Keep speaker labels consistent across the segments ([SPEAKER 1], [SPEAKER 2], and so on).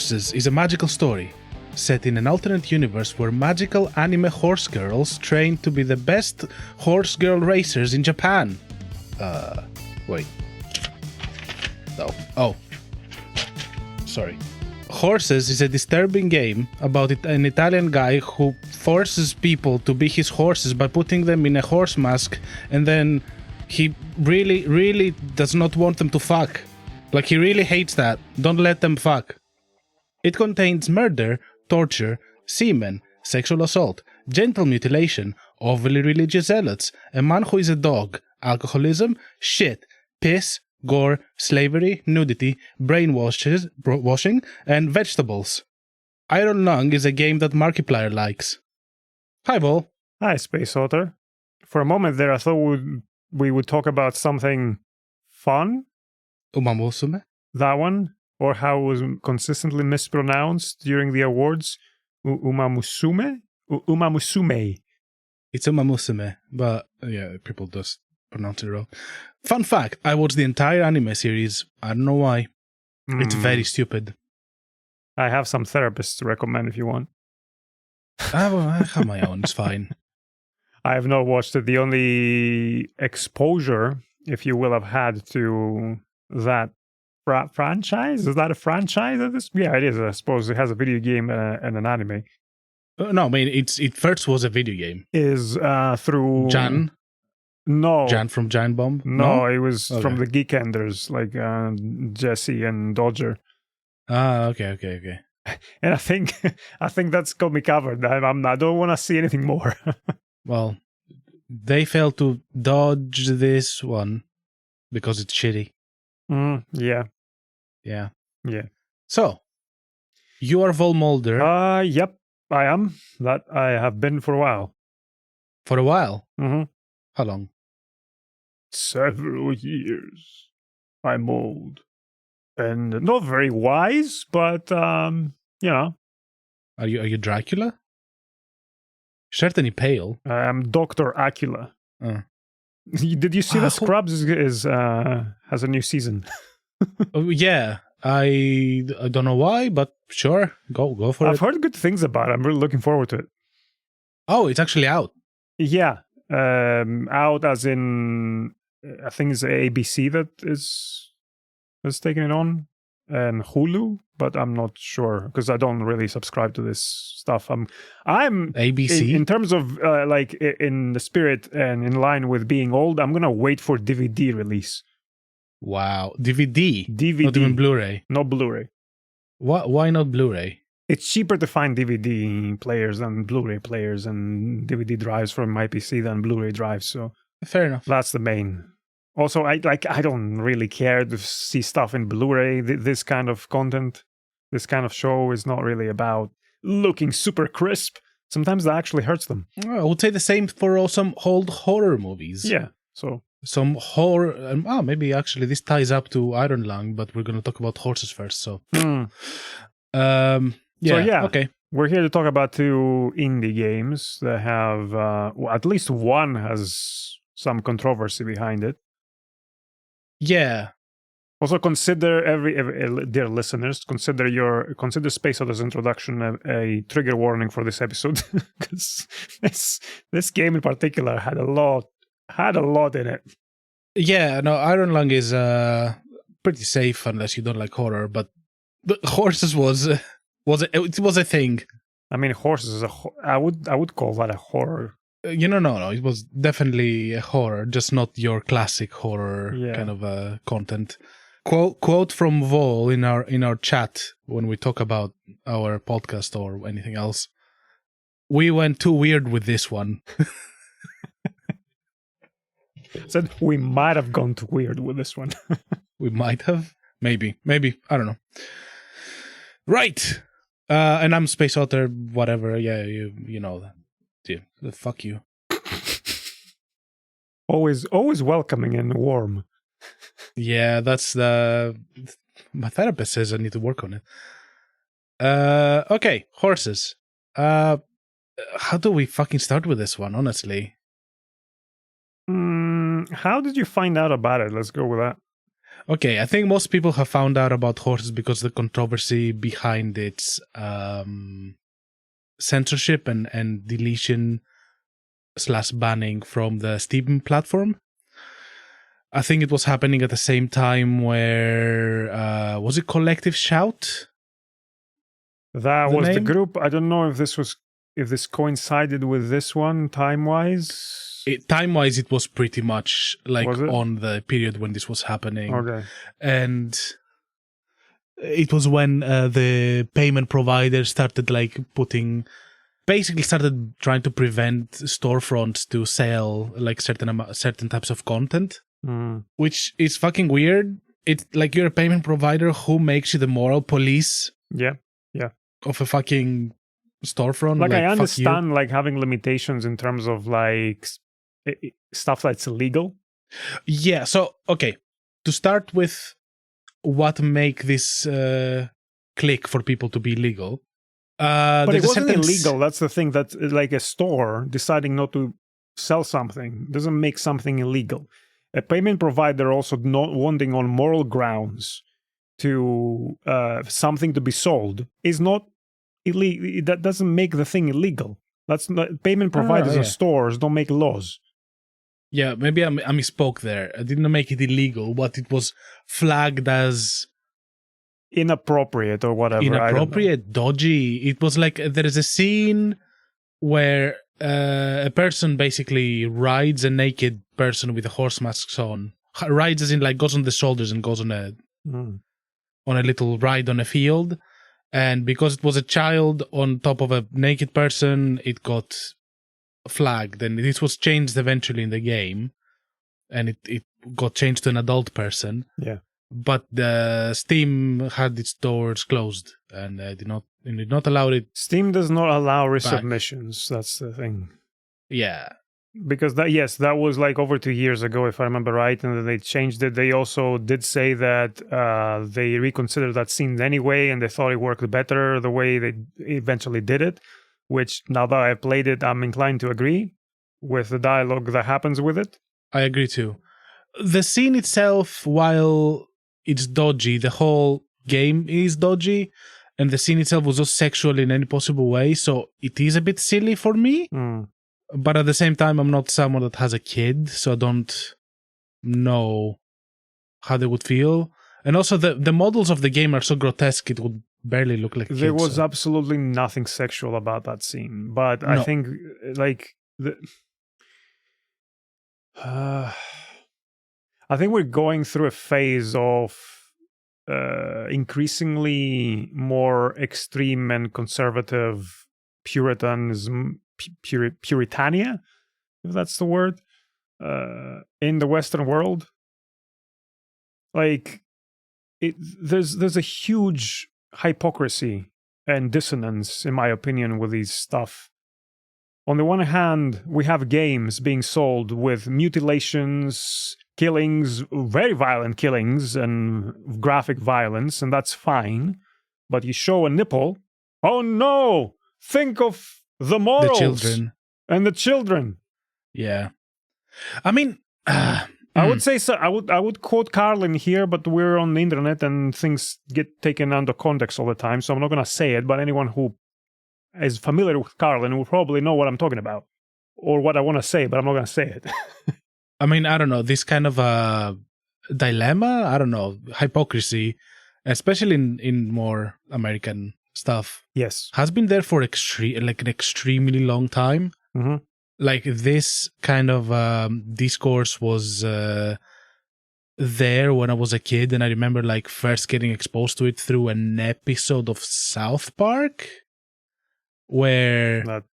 [SPEAKER 1] Horses is a magical story set in an alternate universe where magical anime horse girls train to be the best horse girl racers in Japan. Wait. No. Oh. Sorry. Horses is a disturbing game about an Italian guy who forces people to be his horses by putting them in a horse mask, and then he really, really does not want them to fuck. Like, he really hates that. Don't let them fuck. It contains murder, torture, semen, sexual assault, genital mutilation, overly religious zealots, a man who is a dog, alcoholism, shit, piss, gore, slavery, nudity, brainwashing, and vegetables. Iron Lung is a game that Marksupplier likes. Hi, Vol.
[SPEAKER 2] Hi, Space Otter. For a moment there, I thought we would talk about something fun.
[SPEAKER 1] Umamusubme?
[SPEAKER 2] That one? Or how it was consistently mispronounced during the awards. Umamusubme? Umamusubme.
[SPEAKER 1] It's Umamusubme, but yeah, people just pronounce it wrong. Fun fact, I watched the entire anime series. I don't know why. It's very stupid.
[SPEAKER 2] I have some therapists to recommend if you want.
[SPEAKER 1] I have my own, it's fine.
[SPEAKER 2] I have not watched it. The only exposure, if you will, I've had to that franchise? Is that a franchise? Yeah, it is. I suppose it has a video game and an anime.
[SPEAKER 1] No, I mean, it first was a video game.
[SPEAKER 2] Is through...
[SPEAKER 1] Jan?
[SPEAKER 2] No.
[SPEAKER 1] Jan from Giant Bomb?
[SPEAKER 2] No, it was from the Geekenders, like Jesse and Dodger.
[SPEAKER 1] Okay.
[SPEAKER 2] And I think that's got me covered. I don't want to see anything more.
[SPEAKER 1] Well, they failed to dodge this one because it's shitty.
[SPEAKER 2] Yeah.
[SPEAKER 1] So, you are VoleMaulder.
[SPEAKER 2] Yep, I am. That I have been for a while.
[SPEAKER 1] For a while?
[SPEAKER 2] Mm-hmm.
[SPEAKER 1] How long?
[SPEAKER 2] Several years. I'm old. And not very wise, but, you know.
[SPEAKER 1] Are you Dracula? Certainly pale.
[SPEAKER 2] I'm Dr. Acula. Did you see that Scrubs has a new season?
[SPEAKER 1] Oh, yeah. I don't know why, but sure. Go for it.
[SPEAKER 2] I've heard good things about it. I'm really looking forward to it.
[SPEAKER 1] Oh, it's actually out.
[SPEAKER 2] Yeah. Out as in, I think it's ABC that is taking it on, and Hulu, but I'm not sure because I don't really subscribe to this stuff. I'm
[SPEAKER 1] ABC
[SPEAKER 2] in terms of like in the spirit and in line with being old. I'm gonna wait for DVD release.
[SPEAKER 1] Wow, DVD,
[SPEAKER 2] not
[SPEAKER 1] even Blu-ray.
[SPEAKER 2] Not Blu-ray.
[SPEAKER 1] Why not Blu-ray?
[SPEAKER 2] It's cheaper to find DVD players than Blu-ray players, and DVD drives from my PC than Blu-ray drives. So
[SPEAKER 1] fair enough.
[SPEAKER 2] That's the main. Also, I don't really care to see stuff in Blu-ray. This kind of content, this kind of show is not really about looking super crisp. Sometimes that actually hurts them.
[SPEAKER 1] I would say the same for some old horror movies.
[SPEAKER 2] Yeah, so
[SPEAKER 1] some horror. Maybe actually this ties up to Iron Lung, but we're going to talk about horses first. So, okay.
[SPEAKER 2] We're here to talk about two indie games that have, at least one has some controversy behind it.
[SPEAKER 1] Yeah.
[SPEAKER 2] Also, consider every dear listeners, consider Space Otter's introduction a trigger warning for this episode, because this game in particular had a lot in it.
[SPEAKER 1] Yeah, no, Iron Lung is pretty safe unless you don't like horror, but the horses was a thing.
[SPEAKER 2] I mean, horses is I would call that a horror.
[SPEAKER 1] No, it was definitely a horror, just not your classic horror kind of content. Quote from Vol in our chat when we talk about our podcast or anything else. We went too weird with this one.
[SPEAKER 2] Said we might have gone too weird with this one.
[SPEAKER 1] We might have, maybe, I don't know. Right, and I'm Space Otter, whatever. Yeah, you know that. Yeah, fuck you.
[SPEAKER 2] Always welcoming and warm.
[SPEAKER 1] Yeah, that's my therapist says I need to work on it. Okay, horses. How do we fucking start with this one, honestly?
[SPEAKER 2] How did you find out about it? Let's go with that.
[SPEAKER 1] Okay, I think most people have found out about horses because the controversy behind its censorship and deletion / banning from the Steam platform. I think it was happening at the same time where was it Collective Shout?
[SPEAKER 2] That was the
[SPEAKER 1] name?
[SPEAKER 2] group. I don't know if this coincided with this one time-wise.
[SPEAKER 1] Time-wise, it was pretty much like
[SPEAKER 2] Was it?
[SPEAKER 1] on the period when this was happening.
[SPEAKER 2] Okay.
[SPEAKER 1] And it was when the payment provider started like started trying to prevent storefronts to sell like certain types of content, which is fucking weird. It's like you're a payment provider, who makes you the moral police?
[SPEAKER 2] Yeah.
[SPEAKER 1] Of a fucking storefront.
[SPEAKER 2] Like I understand like having limitations in terms of like stuff that's illegal.
[SPEAKER 1] Yeah. So okay, to start with, what make this click for people to be legal?
[SPEAKER 2] But it wasn't illegal. That's the thing. That like a store deciding not to sell something doesn't make something illegal. A payment provider also not wanting on moral grounds to something to be sold is not illegal. That doesn't make the thing illegal. That's not, payment providers and stores don't make laws.
[SPEAKER 1] Yeah, maybe I misspoke there. I didn't make it illegal, but it was flagged as
[SPEAKER 2] inappropriate or whatever.
[SPEAKER 1] Inappropriate, dodgy. It was like there is a scene where a person basically rides a naked person with a horse mask on. Rides as in like goes on the shoulders and goes on a little ride on a field. And because it was a child on top of a naked person, it got flagged. And this was changed eventually in the game. And it got changed to an adult person.
[SPEAKER 2] Yeah.
[SPEAKER 1] But the Steam had its doors closed and did not allow it.
[SPEAKER 2] Steam does not allow resubmissions. That's the thing.
[SPEAKER 1] Yeah.
[SPEAKER 2] Because that was like over 2 years ago, if I remember right, and then they changed it. They also did say that they reconsidered that scene anyway, and they thought it worked better the way they eventually did it, which now that I've played it, I'm inclined to agree with the dialogue that happens with it.
[SPEAKER 1] I agree too. The scene itself, while it's dodgy, the whole game is dodgy, and the scene itself was just sexual in any possible way, so it is a bit silly for me. But at the same time, I'm not someone that has a kid, so I don't know how they would feel. And also, the models of the game are so grotesque, it would barely look like kids.
[SPEAKER 2] There was absolutely nothing sexual about that scene. But no. I think, like... I think we're going through a phase of increasingly more extreme and conservative Puritanism, Puritania, if that's the word, in the Western world. Like, there's a huge hypocrisy and dissonance, in my opinion, with these stuff. On the one hand, we have games being sold with mutilations, killings, very violent killings, and graphic violence, and that's fine. But you show a nipple, oh no! Think of the morals,
[SPEAKER 1] the children,
[SPEAKER 2] and the children.
[SPEAKER 1] Yeah, I mean,
[SPEAKER 2] I would say so. I would quote Carlin here, but we're on the internet and things get taken under context all the time, so I'm not going to say it. But anyone who is familiar with Carlin will probably know what I'm talking about, or what I want to say, but I'm not going to say it.
[SPEAKER 1] I mean, I don't know, this kind of a dilemma. I don't know, hypocrisy, especially in more American stuff,
[SPEAKER 2] yes,
[SPEAKER 1] has been there for an extremely long time. Like this kind of discourse was there when I was a kid, and I remember like first getting exposed to it through an episode of South Park, where
[SPEAKER 2] that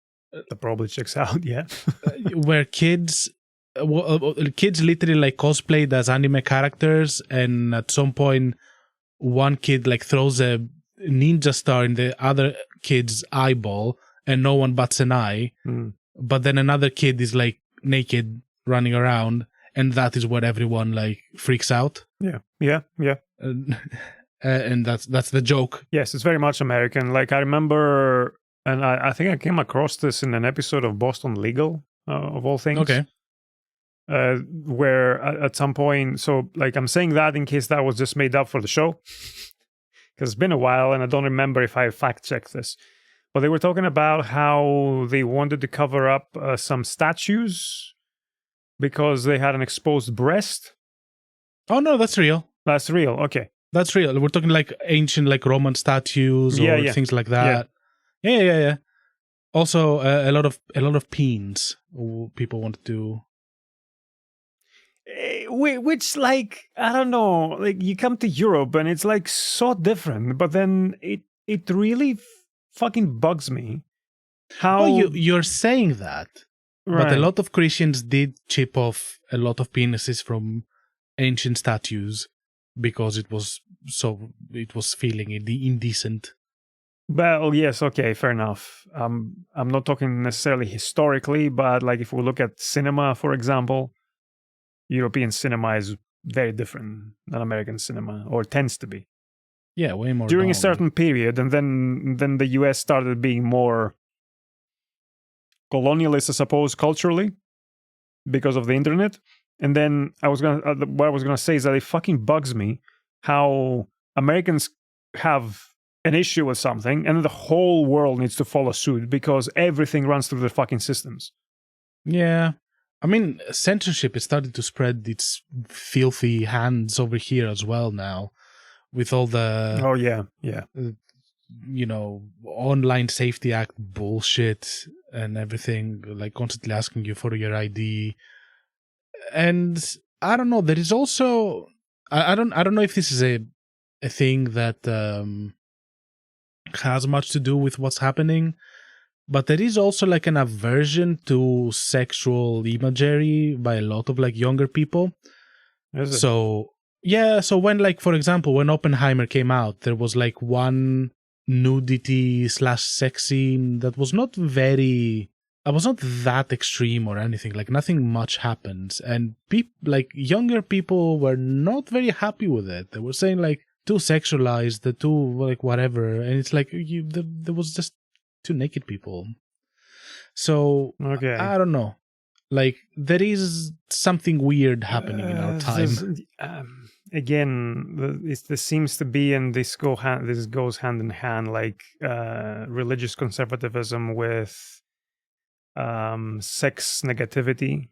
[SPEAKER 2] probably checks out, yeah,
[SPEAKER 1] where kids literally like cosplayed as anime characters, and at some point, one kid like throws a ninja star in the other kid's eyeball and no one bats an eye. But then another kid is like naked running around, and that is what everyone like freaks out.
[SPEAKER 2] Yeah.
[SPEAKER 1] And that's the joke.
[SPEAKER 2] Yes, it's very much American. Like I remember, and I think I came across this in an episode of Boston Legal, of all things.
[SPEAKER 1] Okay.
[SPEAKER 2] where at some point, so like I'm saying that in case that was just made up for the show, because it's been a while and I don't remember if I fact checked this. But they were talking about how they wanted to cover up some statues because they had an exposed breast.
[SPEAKER 1] Oh no, that's real.
[SPEAKER 2] That's real. Okay.
[SPEAKER 1] That's real. We're talking like ancient, like Roman statues or things like that. Yeah. Also, a lot of peens people want to do.
[SPEAKER 2] Which, like, I don't know. Like, you come to Europe and it's like so different, but then it really fucking bugs me. How
[SPEAKER 1] you're saying that,
[SPEAKER 2] right.
[SPEAKER 1] But a lot of Christians did chip off a lot of penises from ancient statues because it was feeling indecent.
[SPEAKER 2] Well, yes, okay, fair enough. I'm not talking necessarily historically, but like if we look at cinema, for example, European cinema is very different than American cinema, or tends to be.
[SPEAKER 1] Yeah, way more
[SPEAKER 2] during
[SPEAKER 1] dumb.
[SPEAKER 2] A certain period, and then the US started being more colonialist, I suppose, culturally because of the internet. And then what I was gonna say is that it fucking bugs me how Americans have an issue with something, and then the whole world needs to follow suit because everything runs through the fucking systems.
[SPEAKER 1] Yeah. I mean, censorship is starting to spread its filthy hands over here as well now, with all the...
[SPEAKER 2] Oh, yeah.
[SPEAKER 1] Online Safety Act bullshit and everything, like constantly asking you for your ID. And I don't know, there is also... I don't know if this is a thing that has much to do with what's happening, but there is also like an aversion to sexual imagery by a lot of like younger people. So when, like, for example, when Oppenheimer came out, there was like one nudity / sex scene that was not that extreme or anything. Like nothing much happens, and younger people were not very happy with it. They were saying like too sexualized, too like whatever, and it's like there was just two naked people. So
[SPEAKER 2] okay.
[SPEAKER 1] I don't know. Like there is something weird happening in our time.
[SPEAKER 2] Again, this seems to be, and this goes hand in hand, like religious conservatism with sex negativity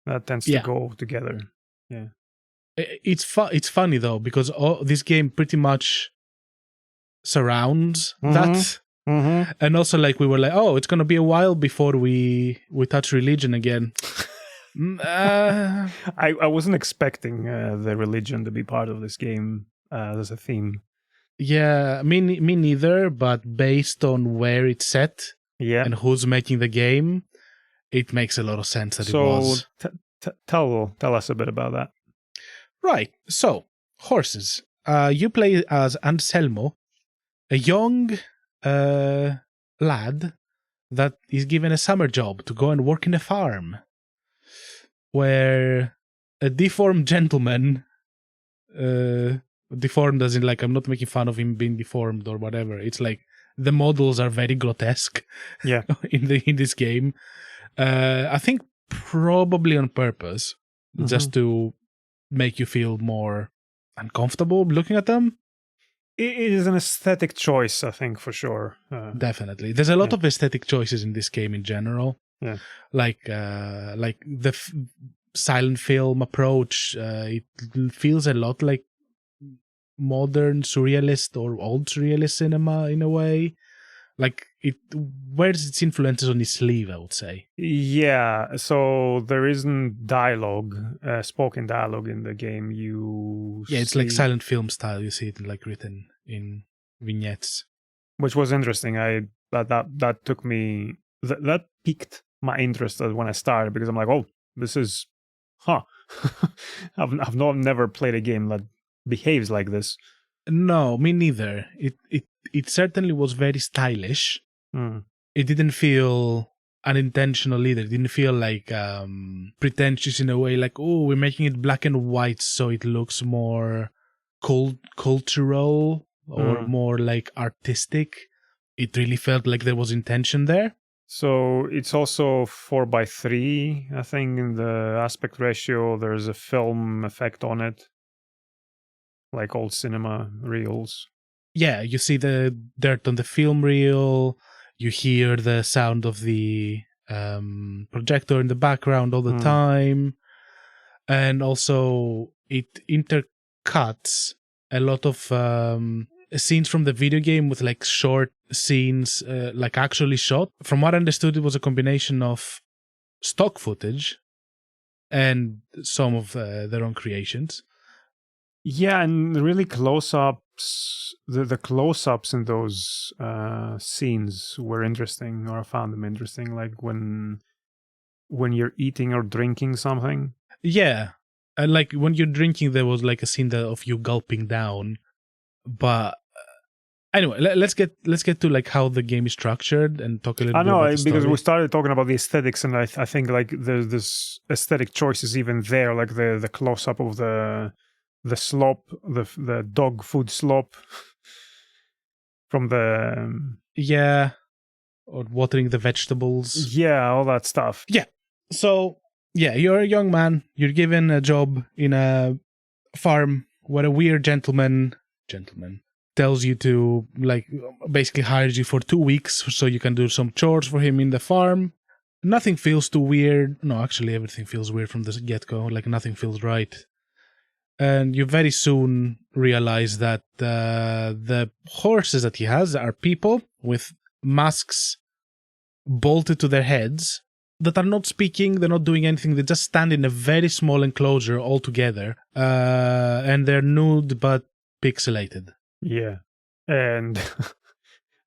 [SPEAKER 2] that tends to go together. Yeah,
[SPEAKER 1] it's funny though, because this game pretty much surrounds that.
[SPEAKER 2] Mm-hmm.
[SPEAKER 1] And also, like, we were like, oh, it's gonna be a while before we touch religion again.
[SPEAKER 2] I wasn't expecting the religion to be part of this game as a theme.
[SPEAKER 1] Yeah, me neither. But based on where it's set, and who's making the game, it makes a lot of sense that it was.
[SPEAKER 2] Tell us a bit about that.
[SPEAKER 1] Right. So horses. You play as Anselmo, a young lad that is given a summer job to go and work in a farm where a deformed gentleman, deformed as in like, I'm not making fun of him being deformed or whatever, it's like the models are very grotesque in this game. I think probably on purpose, just to make you feel more uncomfortable looking at them.
[SPEAKER 2] It is an aesthetic choice, I think, for sure.
[SPEAKER 1] Definitely. There's a lot of aesthetic choices in this game in general.
[SPEAKER 2] Yeah.
[SPEAKER 1] Like the silent film approach, it feels a lot like modern surrealist or old surrealist cinema in a way. Like it wears its influences on its sleeve, I would say.
[SPEAKER 2] Yeah, so there isn't dialogue, spoken dialogue in the game.
[SPEAKER 1] It's like silent film style. You see it like written in vignettes,
[SPEAKER 2] which was interesting. That took me that piqued my interest when I started, because I'm like, oh, this is, I've never played a game that behaves like this.
[SPEAKER 1] No, me neither. It certainly was very stylish. It didn't feel unintentional either. It didn't feel like pretentious in a way, like, oh, we're making it black and white so it looks more cultural or more like artistic. It really felt like there was intention there.
[SPEAKER 2] So it's also 4:3, I think, in the aspect ratio. There's a film effect on it, like old cinema reels.
[SPEAKER 1] Yeah, you see the dirt on the film reel. You hear the sound of the projector in the background all the time. And also it intercuts a lot of scenes from the video game with like short scenes, like actually shot. From what I understood, it was a combination of stock footage and some of their own creations.
[SPEAKER 2] Yeah, and really close-ups. The close-ups in those scenes were interesting, or I found them interesting. Like when you're eating or drinking something.
[SPEAKER 1] Yeah, and like when you're drinking, there was like a scene of you gulping down. But anyway, let's get to like how the game is structured and talk a little bit about the story.
[SPEAKER 2] Because we started talking about the aesthetics, and I think like there's this aesthetic choices even there, like the close up of the slop, the dog food slop from the
[SPEAKER 1] yeah, or watering the vegetables.
[SPEAKER 2] Yeah, all that stuff.
[SPEAKER 1] Yeah. So yeah, you're a young man. You're given a job in a farm where a weird gentleman tells you to, like, basically hires you for 2 weeks so you can do some chores for him in the farm. Nothing feels too weird. No, actually, everything feels weird from the get-go. Like, nothing feels right. And you very soon realize that the horses that he has are people with masks bolted to their heads that are not speaking, they're not doing anything, they just stand in a very small enclosure all together. And they're nude but pixelated.
[SPEAKER 2] Yeah. And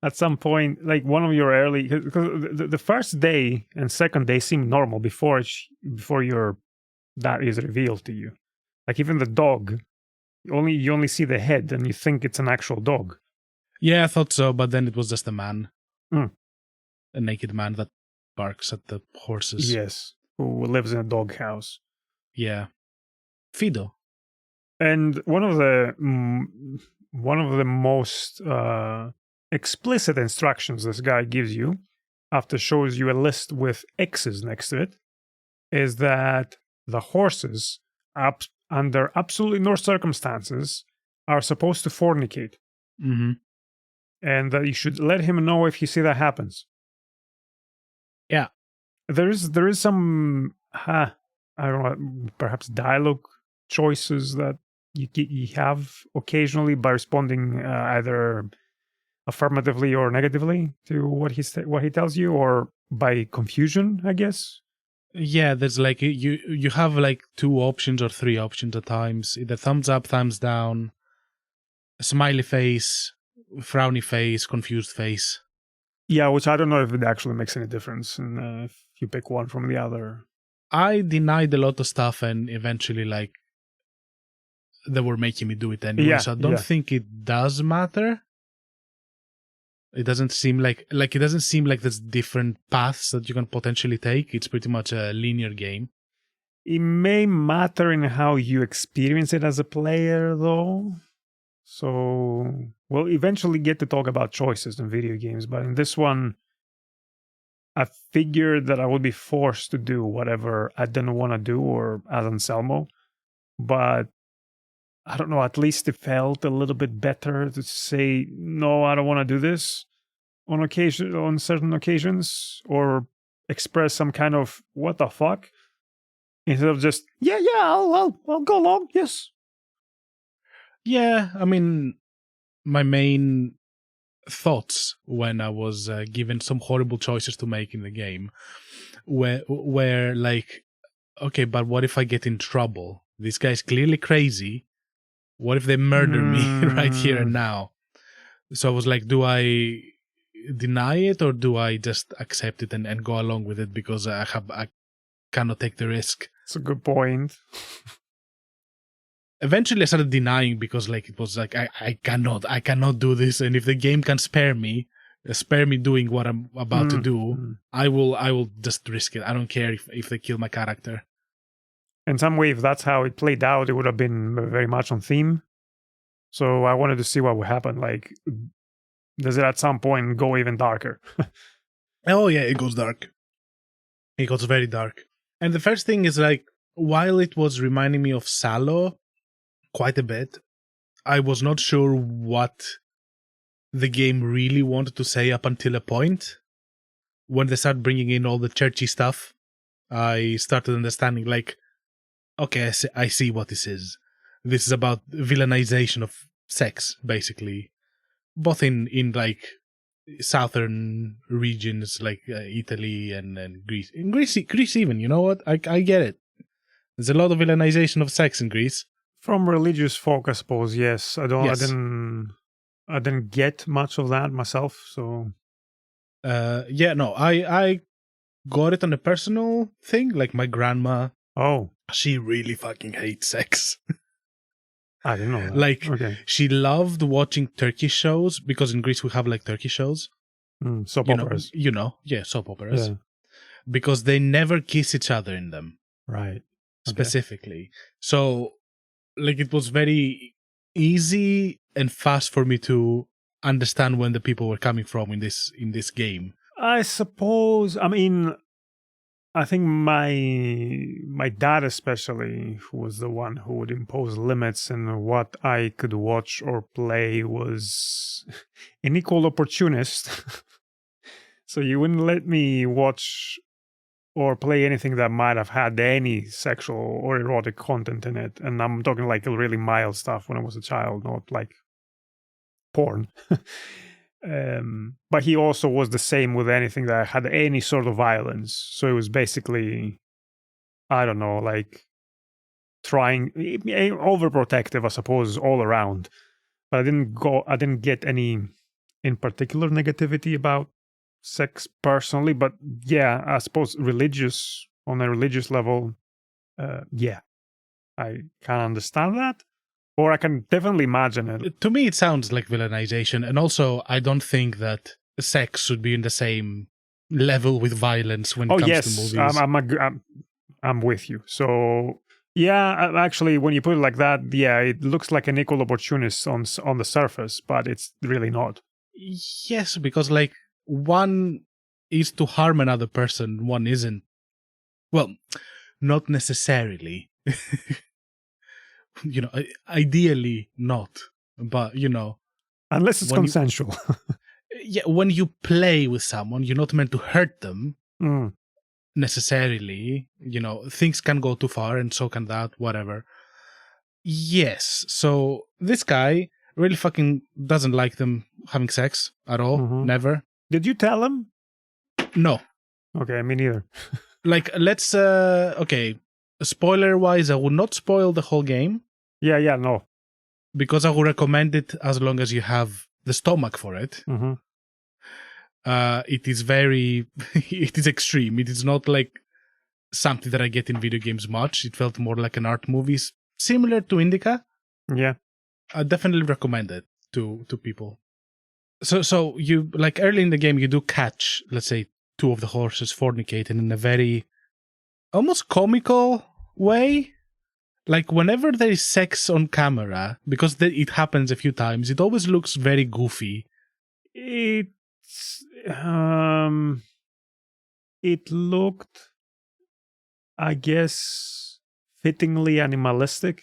[SPEAKER 2] at some point, like one of your early, because the first day and second day seem normal before that is revealed to you. Like even the dog, you only see the head and you think it's an actual dog.
[SPEAKER 1] Yeah, I thought so, but then it was just a man.
[SPEAKER 2] Mm.
[SPEAKER 1] A naked man that barks at the horses.
[SPEAKER 2] Yes, who lives in a dog house.
[SPEAKER 1] Yeah. Fido.
[SPEAKER 2] And one of the most explicit instructions this guy gives you, after shows you a list with X's next to it, is that the horses, under absolutely no circumstances, are supposed to fornicate.
[SPEAKER 1] Mm-hmm.
[SPEAKER 2] And that you should let him know if you see that happens.
[SPEAKER 1] Yeah.
[SPEAKER 2] There is some, I don't know, perhaps dialogue choices that you have occasionally by responding either affirmatively or negatively to what he tells you, or by confusion, I guess.
[SPEAKER 1] Yeah, there's like you have like 2 options or 3 options at times. Either thumbs up, thumbs down, smiley face, frowny face, confused face.
[SPEAKER 2] Yeah, which I don't know if it actually makes any difference if you pick one from the other.
[SPEAKER 1] I denied a lot of stuff and eventually like they were making me do it anyway, so I don't think it does matter. It doesn't seem like there's different paths that you can potentially take. It's pretty much a linear game.
[SPEAKER 2] It may matter in how you experience it as a player, though. So we'll eventually get to talk about choices in video games, but in this one, I figured that I would be forced to do whatever I didn't want to do, or as Anselmo. But I don't know, at least it felt a little bit better to say, no, I don't want to do this on certain occasions, or express some kind of what the fuck, instead of just, I'll go along, yes.
[SPEAKER 1] Yeah, I mean, my main thoughts when I was given some horrible choices to make in the game were like, okay, but what if I get in trouble? This guy's clearly crazy. What if they murder me right here and now? So I was like, do I deny it or do I just accept it and go along with it because I cannot take the risk?
[SPEAKER 2] That's a good point.
[SPEAKER 1] Eventually I started denying because like it was like I cannot do this, and if the game can spare me doing what I'm about to do, I will just risk it. I don't care if they kill my character.
[SPEAKER 2] In some way, if that's how it played out, it would have been very much on theme. So I wanted to see what would happen. Like, does it at some point go even darker?
[SPEAKER 1] Oh yeah, it goes dark. It goes very dark. And the first thing is like, while it was reminding me of Salo quite a bit, I was not sure what the game really wanted to say up until a point. When they start bringing in all the churchy stuff, I started understanding, like, okay, I see what this is. This is about villainization of sex, basically. Both in like, southern regions, like Italy and Greece. In Greece even, you know what? I get it. There's a lot of villainization of sex in Greece.
[SPEAKER 2] From religious folk, I suppose. Yes,
[SPEAKER 1] Yes.
[SPEAKER 2] I didn't get much of that myself. So
[SPEAKER 1] Yeah, no, I got it on a personal thing. Like my grandma,
[SPEAKER 2] oh,
[SPEAKER 1] she really fucking hates sex.
[SPEAKER 2] I didn't know that.
[SPEAKER 1] Like,
[SPEAKER 2] okay,
[SPEAKER 1] she loved watching Turkish shows, because in Greece we have like Turkish shows.
[SPEAKER 2] soap operas.
[SPEAKER 1] Yeah, soap operas.
[SPEAKER 2] Yeah.
[SPEAKER 1] Because they never kiss each other in them.
[SPEAKER 2] Right.
[SPEAKER 1] Specifically. So, like, it was very easy and fast for me to understand when the people were coming from in this game.
[SPEAKER 2] I suppose. I mean, I think my dad, especially, who was the one who would impose limits and what I could watch or play, was an equal opportunist. So you wouldn't let me watch or play anything that might have had any sexual or erotic content in it. And I'm talking like really mild stuff when I was a child, not like porn. But he also was the same with anything that had any sort of violence. So it was basically, I don't know, like trying, overprotective, I suppose, all around. But I didn't get any in particular negativity about sex personally. But yeah, I suppose on a religious level, yeah, I can understand that. Or I can definitely imagine it.
[SPEAKER 1] To me, it sounds like villainization. And also, I don't think that sex should be in the same level with violence when it comes to movies.
[SPEAKER 2] I'm with you. So yeah, actually, when you put it like that, yeah, it looks like an equal opportunist on the surface, but it's really not.
[SPEAKER 1] Yes, because like, one is to harm another person, one isn't. Well, not necessarily. Ideally not, but
[SPEAKER 2] unless it's consensual.
[SPEAKER 1] Yeah, when you play with someone, you're not meant to hurt them necessarily. Things can go too far, and so can that, whatever. Yes, so this guy really fucking doesn't like them having sex at all. Never.
[SPEAKER 2] Did you tell him?
[SPEAKER 1] No.
[SPEAKER 2] Okay, me neither.
[SPEAKER 1] Like, let's okay, spoiler wise, I would not spoil the whole game.
[SPEAKER 2] Yeah, no.
[SPEAKER 1] Because I would recommend it as long as you have the stomach for it. It is it is extreme. It is not like something that I get in video games much. It felt more like an art movie, similar to Indica.
[SPEAKER 2] Yeah.
[SPEAKER 1] I definitely recommend it to people. So you, like, early in the game, you do catch, let's say, two of the horses fornicating in a very almost comical way. Like, whenever there is sex on camera, because it happens a few times, it always looks very goofy.
[SPEAKER 2] It looked, I guess, fittingly animalistic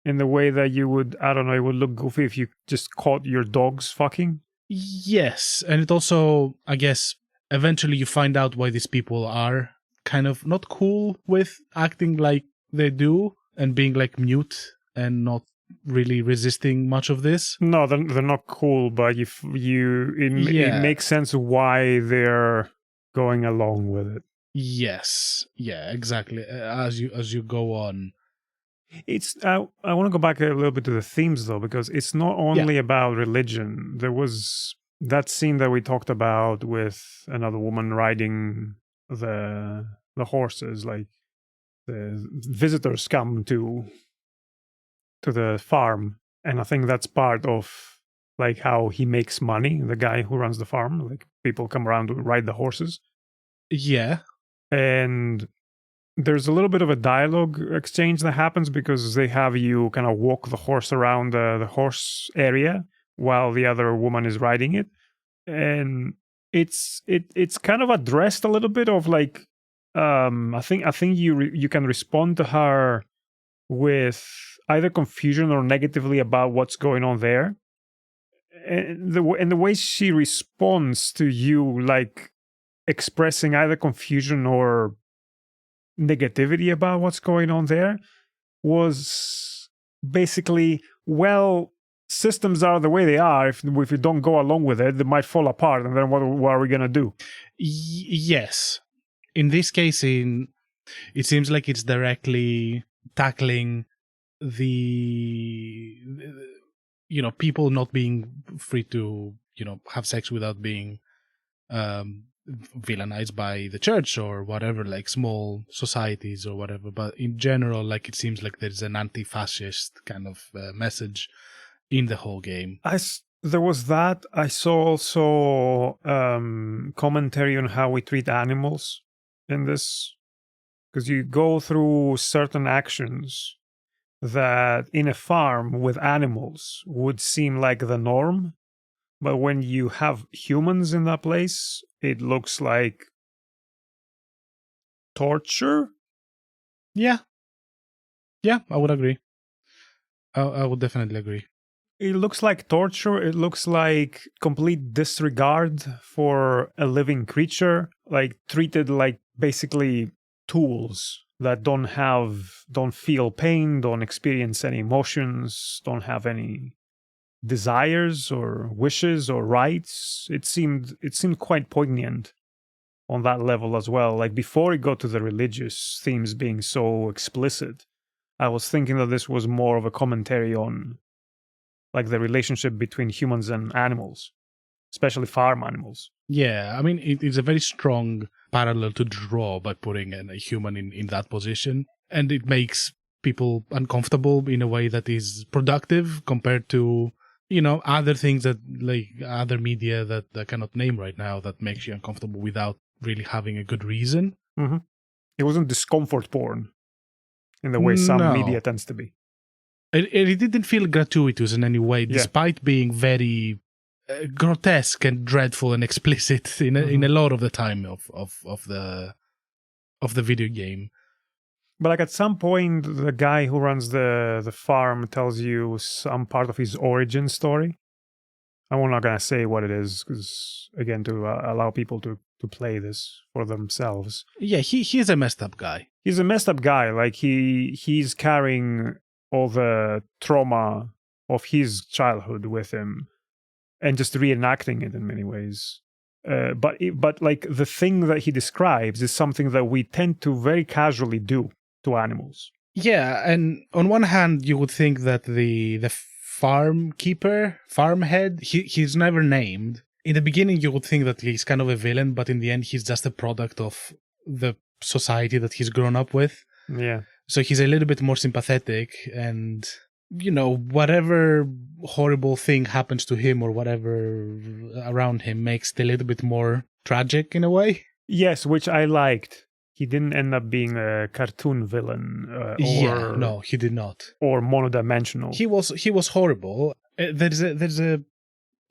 [SPEAKER 2] in the way that you would, I don't know, it would look goofy if you just caught your dogs fucking.
[SPEAKER 1] Yes, and it also, I guess, eventually you find out why these people are kind of not cool with acting like they do and being like mute and not really resisting much of this.
[SPEAKER 2] No, they're not cool, but it makes sense why they're going along with it.
[SPEAKER 1] Yes, yeah, exactly. As you go on,
[SPEAKER 2] it's I want to go back a little bit to the themes though, because it's not only about religion. There was that scene that we talked about with another woman riding the horses, like the visitors come to the farm, and I think that's part of like how he makes money, the guy who runs the farm. Like, people come around to ride the horses.
[SPEAKER 1] Yeah.
[SPEAKER 2] And there's a little bit of a dialogue exchange that happens because they have you kind of walk the horse around the horse area while the other woman is riding it. And it's kind of addressed a little bit of like I think you can respond to her with either confusion or negatively about what's going on there, and the way she responds to you, like expressing either confusion or negativity about what's going on there, was basically, well, systems are the way they are. If you don't go along with it, they might fall apart, and then what are we gonna do?
[SPEAKER 1] Yes. In this case, it seems like it's directly tackling the people not being free to have sex without being villainized by the church or whatever, like small societies or whatever. But in general, like, it seems like there's an anti-fascist kind of message in the whole game.
[SPEAKER 2] There was that. I saw also commentary on how we treat animals in this, because you go through certain actions that in a farm with animals would seem like the norm, but when you have humans in that place, it looks like torture.
[SPEAKER 1] Yeah, I would agree. I would definitely agree.
[SPEAKER 2] It looks like torture. It looks like complete disregard for a living creature, like treated like basically tools that don't feel pain, don't experience any emotions, don't have any desires or wishes or rights. It seemed quite poignant on that level as well. Like, before it got to the religious themes being so explicit, I was thinking that this was more of a commentary on like the relationship between humans and animals, especially farm animals.
[SPEAKER 1] Yeah, I mean, it is a very strong parallel to draw by putting a human in that position, and it makes people uncomfortable in a way that is productive compared to other things that, like, other media that I cannot name right now, that makes you uncomfortable without really having a good reason.
[SPEAKER 2] Mm-hmm. It wasn't discomfort porn in the way some media tends to be.
[SPEAKER 1] It didn't feel gratuitous in any way, despite being very grotesque and dreadful and explicit in a lot of the time of the video game.
[SPEAKER 2] But like, at some point, the guy who runs the farm tells you some part of his origin story. I'm not gonna say what it is, because again, to allow people to play this for themselves.
[SPEAKER 1] Yeah, he's a messed up guy.
[SPEAKER 2] He's a messed up guy. Like, he's carrying all the trauma of his childhood with him, and just reenacting it in many ways. But like, the thing that he describes is something that we tend to very casually do to animals.
[SPEAKER 1] Yeah, and on one hand, you would think that the farm head, he's never named. In the beginning, you would think that he's kind of a villain, but in the end, he's just a product of the society that he's grown up with.
[SPEAKER 2] Yeah.
[SPEAKER 1] So he's a little bit more sympathetic, and whatever horrible thing happens to him or whatever around him makes it a little bit more tragic in a way.
[SPEAKER 2] Yes, which I liked. He didn't end up being a cartoon villain.
[SPEAKER 1] No, he did not.
[SPEAKER 2] Or monodimensional.
[SPEAKER 1] He was horrible. There's a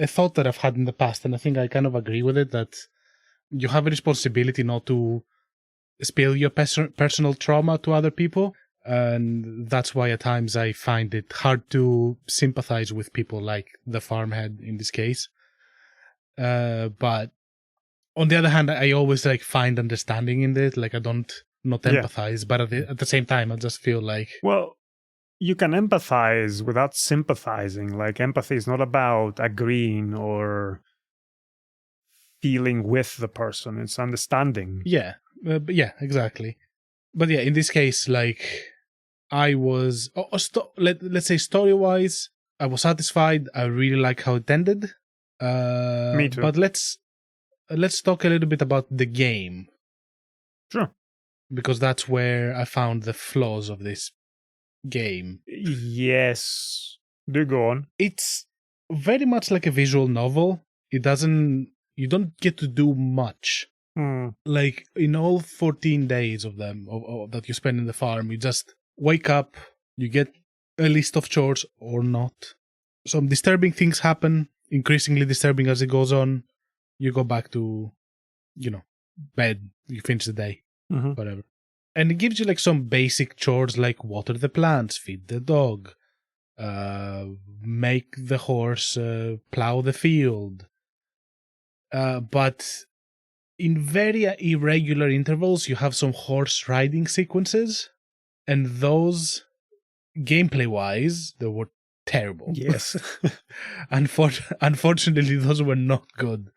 [SPEAKER 1] thought that I've had in the past, and I think I kind of agree with it, that you have a responsibility not to spill your personal trauma to other people. And that's why at times I find it hard to sympathize with people like the farmhead in this case. But on the other hand, I always find understanding in it. Like, I don't not empathize, but at the same time, I just feel like...
[SPEAKER 2] Well, you can empathize without sympathizing. Like, empathy is not about agreeing or feeling with the person. It's understanding.
[SPEAKER 1] Yeah, yeah, exactly. But yeah, in this case, like, I was... let's say story-wise, I was satisfied. I really like how it ended.
[SPEAKER 2] Me too.
[SPEAKER 1] But let's talk a little bit about the game.
[SPEAKER 2] Sure.
[SPEAKER 1] Because that's where I found the flaws of this game.
[SPEAKER 2] Yes. Do go on.
[SPEAKER 1] It's very much like a visual novel. You don't get to do much. Like, in all 14 days of them that you spend in the farm, you just wake up, you get a list of chores or not. Some disturbing things happen, increasingly disturbing as it goes on. you go back to, bed, you finish the day,
[SPEAKER 2] Mm-hmm.
[SPEAKER 1] whatever. And it gives you like some basic chores like water the plants, feed the dog, make the horse plow the field. But in very irregular intervals, you have some horse riding sequences, and those, gameplay-wise, they were terrible.
[SPEAKER 2] Yes.
[SPEAKER 1] Unfortunately, those were not good.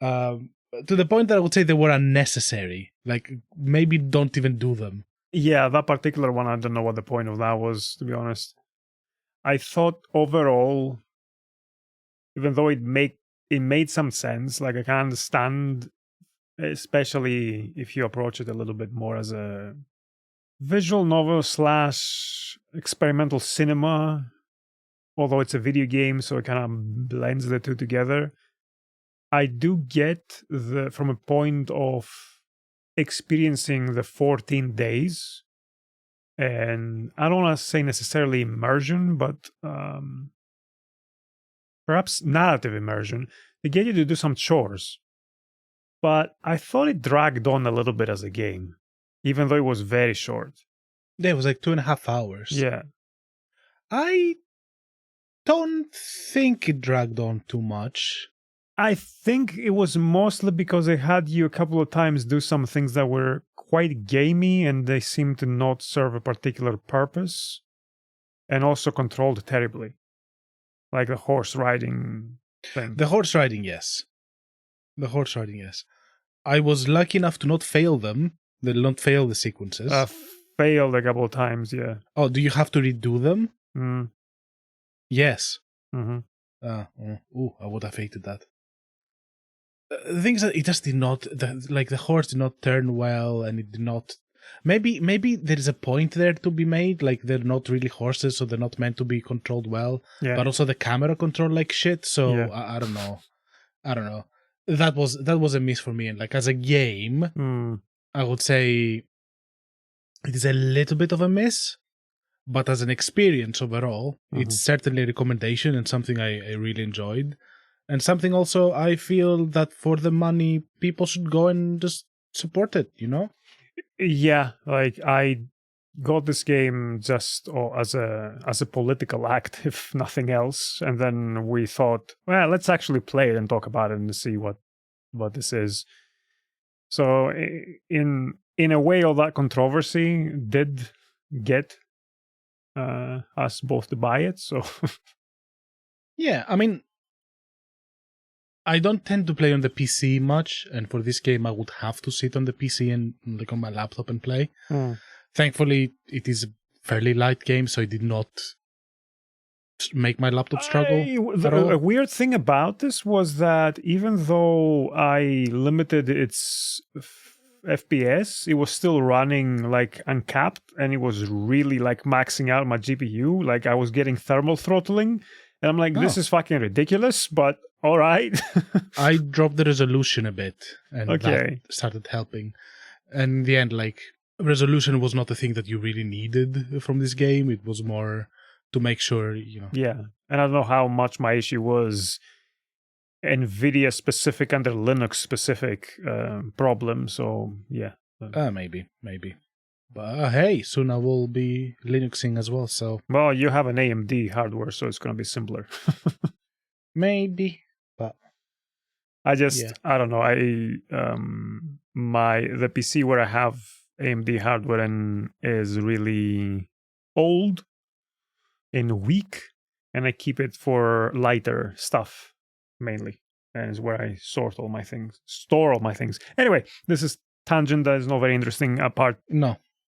[SPEAKER 1] To the point that I would say they were unnecessary. Like, maybe don't even do them.
[SPEAKER 2] Yeah, that particular one, I don't know what the point of that was, to be honest. I thought overall, even though it made some sense, like I can understand, especially if you approach it a little bit more as a visual novel / experimental cinema, although it's a video game, so it kind of blends the two together. I do get from a point of experiencing the 14 days, and I don't want to say necessarily immersion, but perhaps narrative immersion. They get you to do some chores, but I thought it dragged on a little bit as a game, even though it was very short.
[SPEAKER 1] Yeah, it was like 2.5 hours.
[SPEAKER 2] Yeah.
[SPEAKER 1] I don't think it dragged on too much.
[SPEAKER 2] I think it was mostly because they had you a couple of times do some things that were quite gamey and they seemed to not serve a particular purpose, and also controlled terribly. Like the horse riding thing.
[SPEAKER 1] The horse riding, yes. I was lucky enough to not fail them. They don't fail the sequences.
[SPEAKER 2] Failed a couple of times, yeah.
[SPEAKER 1] Oh, do you have to redo them?
[SPEAKER 2] Mm.
[SPEAKER 1] Yes.
[SPEAKER 2] Mm-hmm.
[SPEAKER 1] I would have hated that. The thing is that it just did not, the horse did not turn well, and it did not. Maybe there is a point there to be made. Like, they're not really horses, so they're not meant to be controlled well.
[SPEAKER 2] Yeah.
[SPEAKER 1] But also the camera control like shit. So
[SPEAKER 2] Yeah.
[SPEAKER 1] I don't know. That was a miss for me. And like as a game, I would say it is a little bit of a miss. But as an experience overall, it's certainly a recommendation and something I really enjoyed. And something also I feel that for the money, people should go and just support it,
[SPEAKER 2] Yeah, like I got this game just as a political act, if nothing else. And then we thought, well, let's actually play it and talk about it and see what this is. So in a way, all that controversy did get us both to buy it. So
[SPEAKER 1] yeah, I mean, I don't tend to play on the PC much, and for this game I would have to sit on the PC and like on my laptop and play. Thankfully, it is a fairly light game, so it did not make my laptop struggle.
[SPEAKER 2] A weird thing about this was that even though I limited its FPS, it was still running like uncapped, and it was really like maxing out my GPU. Like I was getting thermal throttling, and I'm like, this is fucking ridiculous, but all right.
[SPEAKER 1] I dropped the resolution a bit, and that started helping. And in the end, like, resolution was not the thing that you really needed from this game. It was more to make sure,
[SPEAKER 2] Yeah, and I don't know how much my issue was NVIDIA specific under Linux specific problem. So yeah,
[SPEAKER 1] maybe. But hey, soon I will be Linuxing as well. So
[SPEAKER 2] well, you have an AMD hardware, so it's going to be simpler.
[SPEAKER 1] Maybe, but
[SPEAKER 2] I don't know. The PC where I have AMD hardware and is really old and weak, and I keep it for lighter stuff mainly, and is where I store all my things. Anyway, this is tangent that is not very interesting apart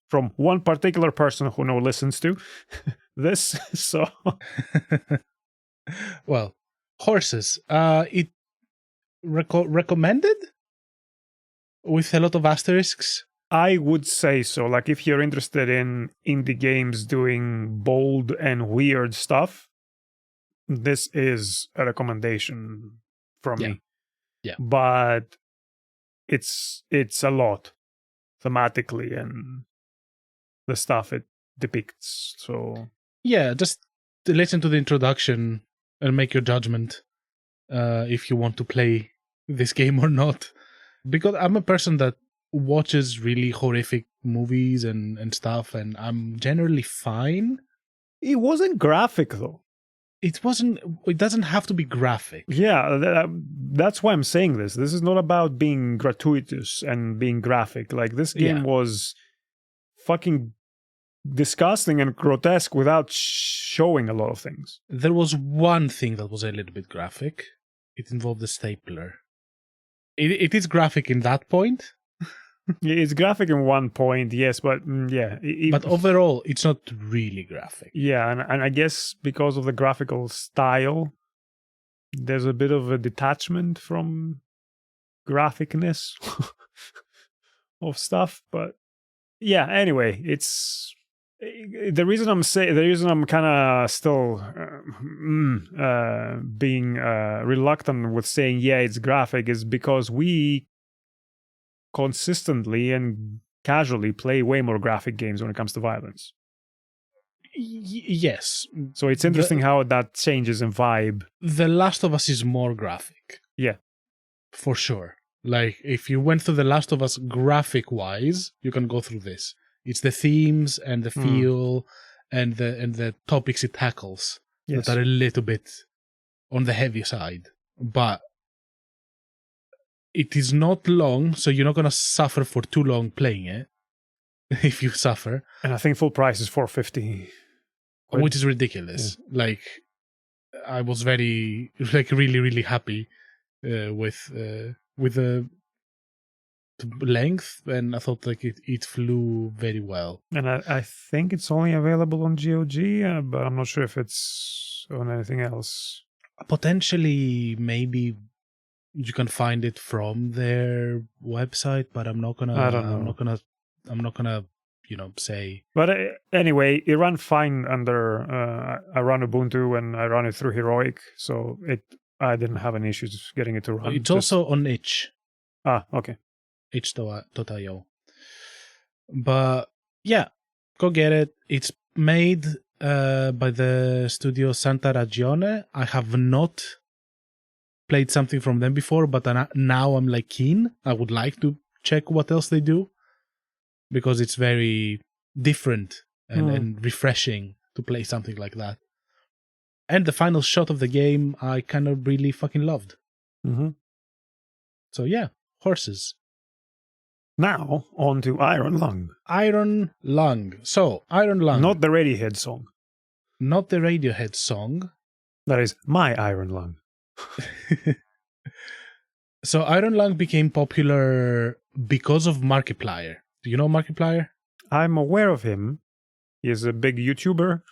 [SPEAKER 2] from one particular person who listens to this. So
[SPEAKER 1] well, horses. It recommended with a lot of asterisks.
[SPEAKER 2] I would say so. Like, if you're interested in indie games doing bold and weird stuff, this is a recommendation from me.
[SPEAKER 1] Yeah.
[SPEAKER 2] But it's a lot thematically and the stuff it depicts. So
[SPEAKER 1] yeah, just listen to the introduction and make your judgment if you want to play this game or not. Because I'm a person that watches really horrific movies and stuff, and I'm generally fine.
[SPEAKER 2] It wasn't graphic, though.
[SPEAKER 1] It doesn't have to be graphic.
[SPEAKER 2] Yeah, that's why I'm saying this. This is not about being gratuitous and being graphic. Like, this game was fucking disgusting and grotesque without showing a lot of things.
[SPEAKER 1] There was one thing that was a little bit graphic. It involved a stapler. It is graphic in that point.
[SPEAKER 2] It's graphic in one point, yes, but
[SPEAKER 1] but overall, it's not really graphic.
[SPEAKER 2] Yeah, and I guess because of the graphical style, there's a bit of a detachment from graphicness of stuff. But yeah, anyway, it's the reason I'm kind of still being reluctant with saying it's graphic is because we consistently and casually play way more graphic games when it comes to violence.
[SPEAKER 1] Yes.
[SPEAKER 2] So it's interesting how that changes in vibe.
[SPEAKER 1] The Last of Us is more graphic.
[SPEAKER 2] Yeah.
[SPEAKER 1] For sure. Like, if you went through The Last of Us graphic-wise, you can go through this. It's the themes and the feel and the topics it tackles that are a little bit on the heavy side. But it is not long, so you're not going to suffer for too long playing it, if you suffer.
[SPEAKER 2] And I think full price is $4.50.
[SPEAKER 1] Which is ridiculous. Yeah. Like, I was really, really happy with the length, and I thought it flew very well.
[SPEAKER 2] And I think it's only available on GOG, but I'm not sure if it's on anything else.
[SPEAKER 1] Potentially, maybe you can find it from their website, but I'm not gonna. I don't know. I'm not gonna. Say.
[SPEAKER 2] But anyway, it ran fine under. I run Ubuntu and I run it through Heroic, so I didn't have any issues getting it to run.
[SPEAKER 1] It's also on itch.
[SPEAKER 2] Okay.
[SPEAKER 1] itch.io. But yeah, go get it. It's made by the studio Santa Ragione. I have not played something from them before, but now I'm keen. I would like to check what else they do, because it's very different and refreshing to play something like that. And the final shot of the game, I kind of really fucking loved.
[SPEAKER 2] Mm-hmm.
[SPEAKER 1] So yeah, horses.
[SPEAKER 2] Now, on to Iron Lung.
[SPEAKER 1] Iron Lung. So, Iron Lung.
[SPEAKER 2] Not the Radiohead song.
[SPEAKER 1] Not the Radiohead song.
[SPEAKER 2] That is my Iron Lung.
[SPEAKER 1] So, Iron Lung became popular because of Markiplier. Do you know Markiplier?
[SPEAKER 2] I'm aware of him. He's a big YouTuber.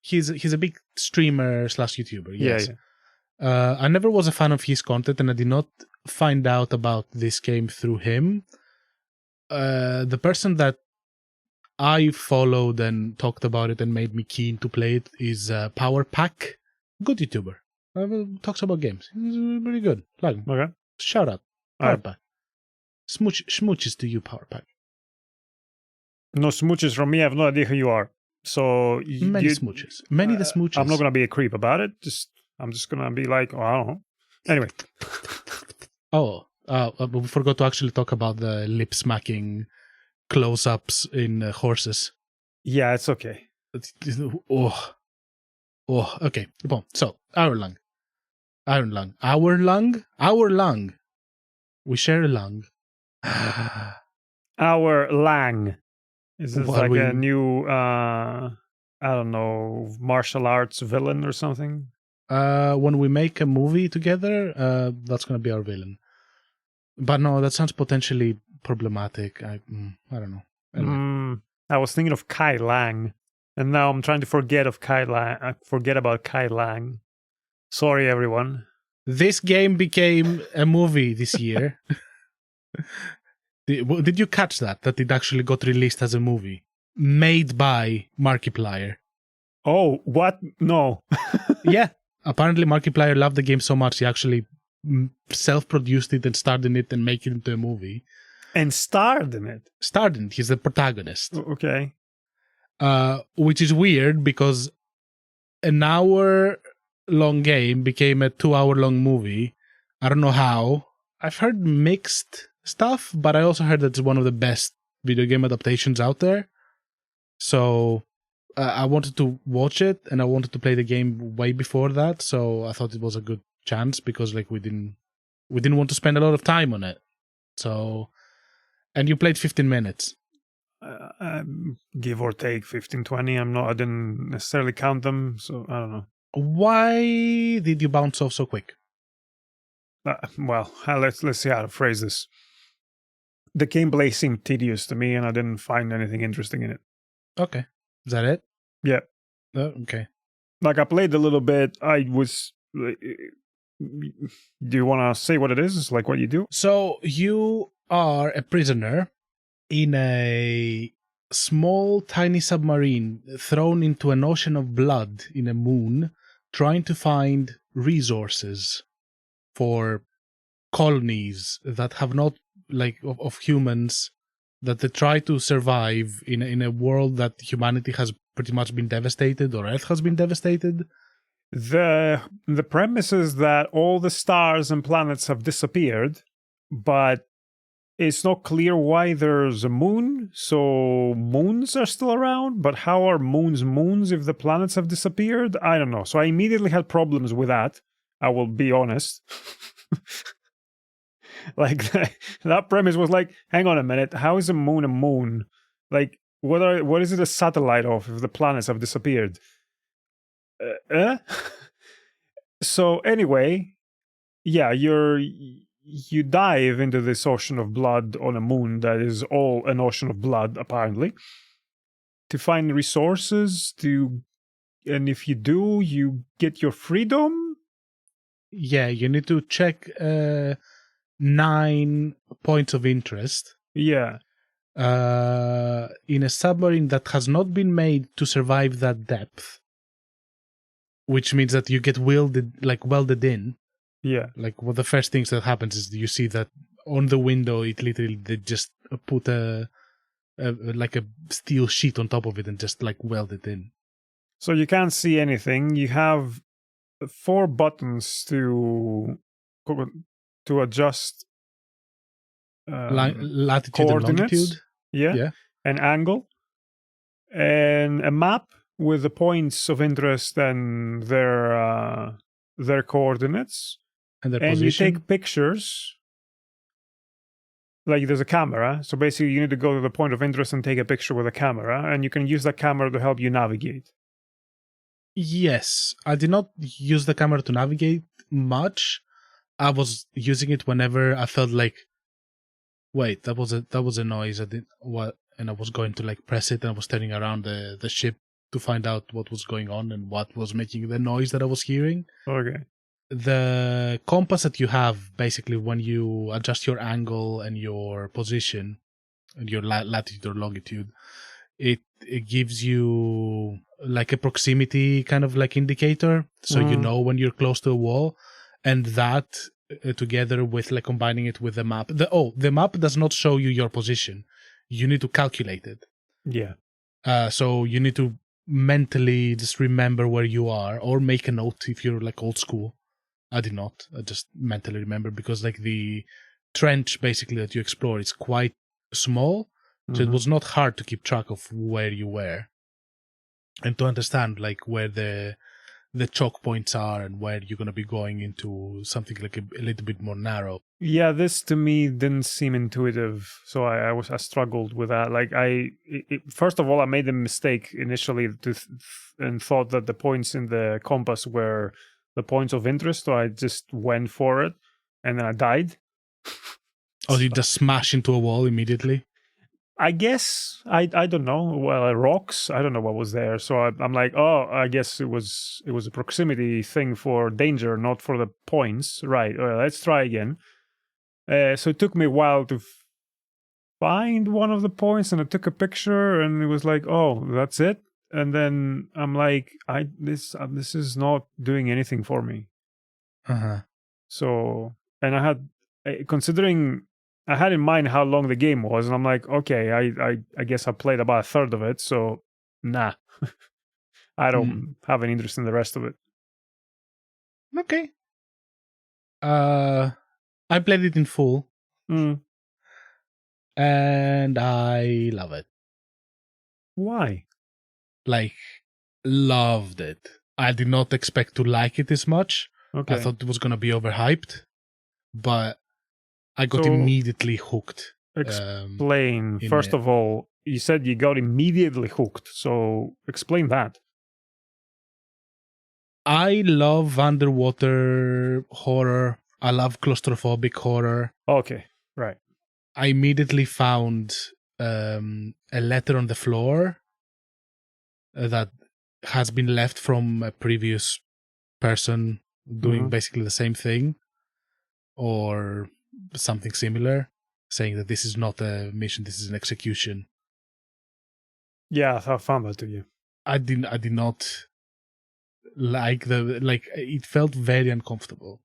[SPEAKER 1] He's a big streamer / YouTuber, yes.
[SPEAKER 2] Yeah.
[SPEAKER 1] I never was a fan of his content, and I did not find out about this game through him. The person that I followed and talked about it and made me keen to play it is Power Pack. Good YouTuber. Talks about games. He's really good. Like him.
[SPEAKER 2] Okay.
[SPEAKER 1] Shout out. Power Pack. Smooches to you, Power Pack.
[SPEAKER 2] No smooches from me. I have no idea who you are. So
[SPEAKER 1] many smooches. Many the smooches.
[SPEAKER 2] I'm not gonna be a creep about it. I'm just gonna be like, I don't know. Anyway.
[SPEAKER 1] We forgot to actually talk about the lip smacking close-ups in horses.
[SPEAKER 2] Yeah, it's okay.
[SPEAKER 1] Okay. Bon. So, Our Lung. Our lung. We share a lung.
[SPEAKER 2] Our Lang. Is this a new, I don't know, martial arts villain or something?
[SPEAKER 1] When we make a movie together, that's going to be our villain. But no, that sounds potentially problematic. I don't know. Anyway.
[SPEAKER 2] I was thinking of Kai Lang, and now I'm trying to forget about Kai Lang. Sorry, everyone.
[SPEAKER 1] This game became a movie this year. Did you catch that it actually got released as a movie? Made by Markiplier.
[SPEAKER 2] Oh, what? No.
[SPEAKER 1] Yeah. Apparently Markiplier loved the game so much he actually self-produced it and starred in it and made it into a movie.
[SPEAKER 2] And starred in it?
[SPEAKER 1] Starred in it. He's the protagonist.
[SPEAKER 2] Okay.
[SPEAKER 1] Which is weird because an hour-long game became a 2-hour-long movie. I don't know how. I've heard mixed stuff, but I also heard that it's one of the best video game adaptations out there. So I wanted to watch it, and I wanted to play the game way before that. So I thought it was a good chance because like we didn't want to spend a lot of time on it. So, and you played 15 minutes.
[SPEAKER 2] Give or take 15, 20. I didn't necessarily count them, so I don't know.
[SPEAKER 1] Why did you bounce off so quick?
[SPEAKER 2] Well, let's see how to phrase this. The gameplay seemed tedious to me, and I didn't find anything interesting in it.
[SPEAKER 1] Okay. Is that it?
[SPEAKER 2] Yeah.
[SPEAKER 1] Okay.
[SPEAKER 2] Like, I played a little bit. I was... Do you want to say what it is? Like, what you do?
[SPEAKER 1] So, you are a prisoner in a small, tiny submarine thrown into an ocean of blood in a moon, trying to find resources for colonies that have not, like, of humans, that they try to survive in a world that humanity has pretty much been devastated, or Earth has been devastated.
[SPEAKER 2] The premise is that all the stars and planets have disappeared, but it's not clear why there's a moon, so moons are still around, but how are moons if the planets have disappeared? I don't know. So I immediately had problems with that, I will be honest. Like, that premise was like, hang on a minute, how is a moon? Like, what is it a satellite of if the planets have disappeared? So anyway, yeah, you dive into this ocean of blood on a moon that is all an ocean of blood, apparently, to find resources, and if you do, you get your freedom.
[SPEAKER 1] Yeah, you need to check 9 points of interest.
[SPEAKER 2] Yeah.
[SPEAKER 1] In a submarine that has not been made to survive that depth, which means that you get welded in.
[SPEAKER 2] Yeah.
[SPEAKER 1] Like, one of the first things that happens is you see that on the window, it literally, they just put a steel sheet on top of it and just like weld it in.
[SPEAKER 2] So you can't see anything. You have 4 buttons to adjust
[SPEAKER 1] latitude and longitude.
[SPEAKER 2] Yeah. An angle. And a map with the points of interest and their coordinates.
[SPEAKER 1] And their
[SPEAKER 2] and
[SPEAKER 1] position.
[SPEAKER 2] You take pictures. Like, there's a camera, so basically you need to go to the point of interest and take a picture with a camera, and you can use that camera to help you navigate.
[SPEAKER 1] Yes, I did not use the camera to navigate much. I was using it whenever I felt like, wait, that was a noise. And I was going to like press it, and I was turning around the ship to find out what was going on and what was making the noise that I was hearing.
[SPEAKER 2] Okay.
[SPEAKER 1] The compass that you have, basically, when you adjust your angle and your position and your latitude or longitude, it gives you like a proximity kind of like indicator, so you know when you're close to a wall. And that together with like combining it with the map, the map does not show you your position. You need to calculate it.
[SPEAKER 2] Yeah.
[SPEAKER 1] So you need to mentally just remember where you are, or make a note if you're like old school. I did not. I just mentally remember, because like the trench basically that you explore is quite small, so it was not hard to keep track of where you were and to understand like where the choke points are and where you're going to be going into something like a little bit more narrow.
[SPEAKER 2] Yeah, this to me didn't seem intuitive, so I struggled with that. Like, first of all, I made a mistake initially and thought that the points in the compass were the points of interest, so I just went for it, and then I died.
[SPEAKER 1] Oh, you just smash into a wall immediately?
[SPEAKER 2] I guess I don't know. Well, rocks. I don't know what was there. So I'm like, oh, I guess it was a proximity thing for danger, not for the points. Right. Let's try again. So it took me a while to find one of the points, and I took a picture, and it was like, oh, that's it. And then I'm like, this is not doing anything for me. So, and I had, considering I had in mind how long the game was, and I'm like, okay, I guess I played about a third of it, so nah. I don't have any interest in the rest of it.
[SPEAKER 1] Okay. I played it in full,
[SPEAKER 2] Mm.
[SPEAKER 1] and I love it.
[SPEAKER 2] Why?
[SPEAKER 1] Like, loved it. I did not expect to like it as much.
[SPEAKER 2] Okay.
[SPEAKER 1] I thought it was gonna be overhyped, but I got
[SPEAKER 2] So-
[SPEAKER 1] immediately hooked.
[SPEAKER 2] Explain.
[SPEAKER 1] in
[SPEAKER 2] First
[SPEAKER 1] it.
[SPEAKER 2] of all, you said you got immediately hooked. So explain that.
[SPEAKER 1] I love underwater horror. I love claustrophobic horror.
[SPEAKER 2] Okay. Right.
[SPEAKER 1] I immediately found a letter on the floor that has been left from a previous person doing
[SPEAKER 2] Mhm.
[SPEAKER 1] basically the same thing or something similar, saying that this is not a mission, this is an execution.
[SPEAKER 2] Yeah, I found that to you.
[SPEAKER 1] I did not like it felt very uncomfortable.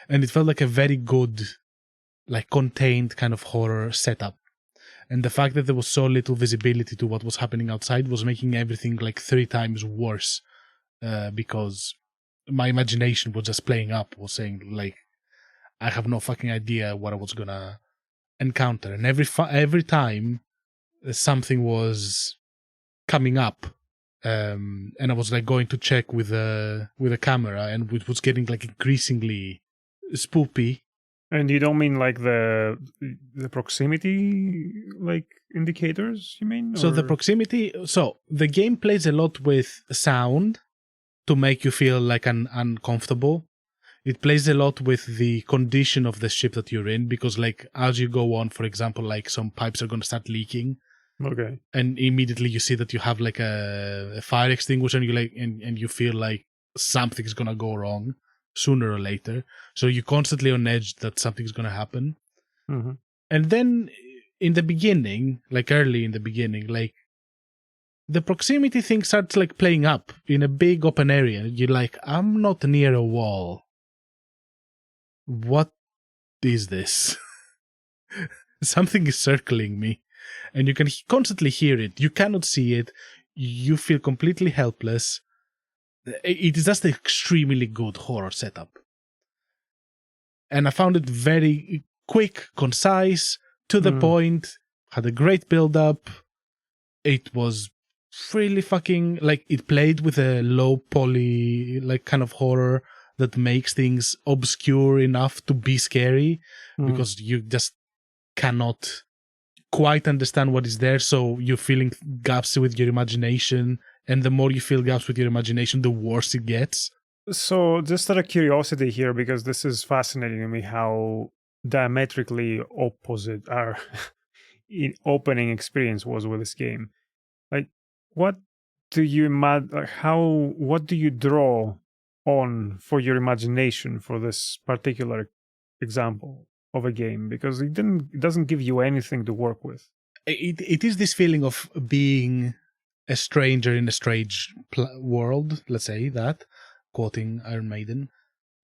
[SPEAKER 1] And it felt like a very good, like contained kind of horror setup. And the fact that there was so little visibility to what was happening outside was making everything like 3 times worse, because my imagination was just playing up, was saying like, I have no fucking idea what I was gonna encounter. And every time something was coming up, and I was like going to check with a camera, and it was getting like increasingly spoopy.
[SPEAKER 2] And you don't mean like the proximity like indicators, you mean?
[SPEAKER 1] So the
[SPEAKER 2] Or-
[SPEAKER 1] proximity. So the game plays a lot with sound to make you feel like uncomfortable. It plays a lot with the condition of the ship that you're in, because like as you go on, for example, like some pipes are going to start leaking,
[SPEAKER 2] Okay.
[SPEAKER 1] and immediately you see that you have like a fire extinguisher, and you like and you feel like something's going to go wrong sooner or later. So you're constantly on edge that something's going to happen.
[SPEAKER 2] Mm-hmm.
[SPEAKER 1] And then in the beginning, like early in the beginning, like the proximity thing starts like playing up in a big open area. You're like, I'm not near a wall. What is this? Something is circling me. And you can constantly hear it. You cannot see it. You feel completely helpless. It is just an extremely good horror setup. And I found it very quick, concise, to the point, had a great build-up. It was really fucking, like, it played with a low poly, like, kind of horror that makes things obscure enough to be scary, because you just cannot quite understand what is there, so you're filling gaps with your imagination, and the more you fill gaps with your imagination, the worse it gets.
[SPEAKER 2] So, just out of curiosity here, because this is fascinating to me, how diametrically opposite our opening experience was with this game. Like, what do you what do you draw on for your imagination for this particular example of a game? Because it doesn't give you anything to work with.
[SPEAKER 1] It is this feeling of being a stranger in a strange world, let's say that, quoting Iron Maiden.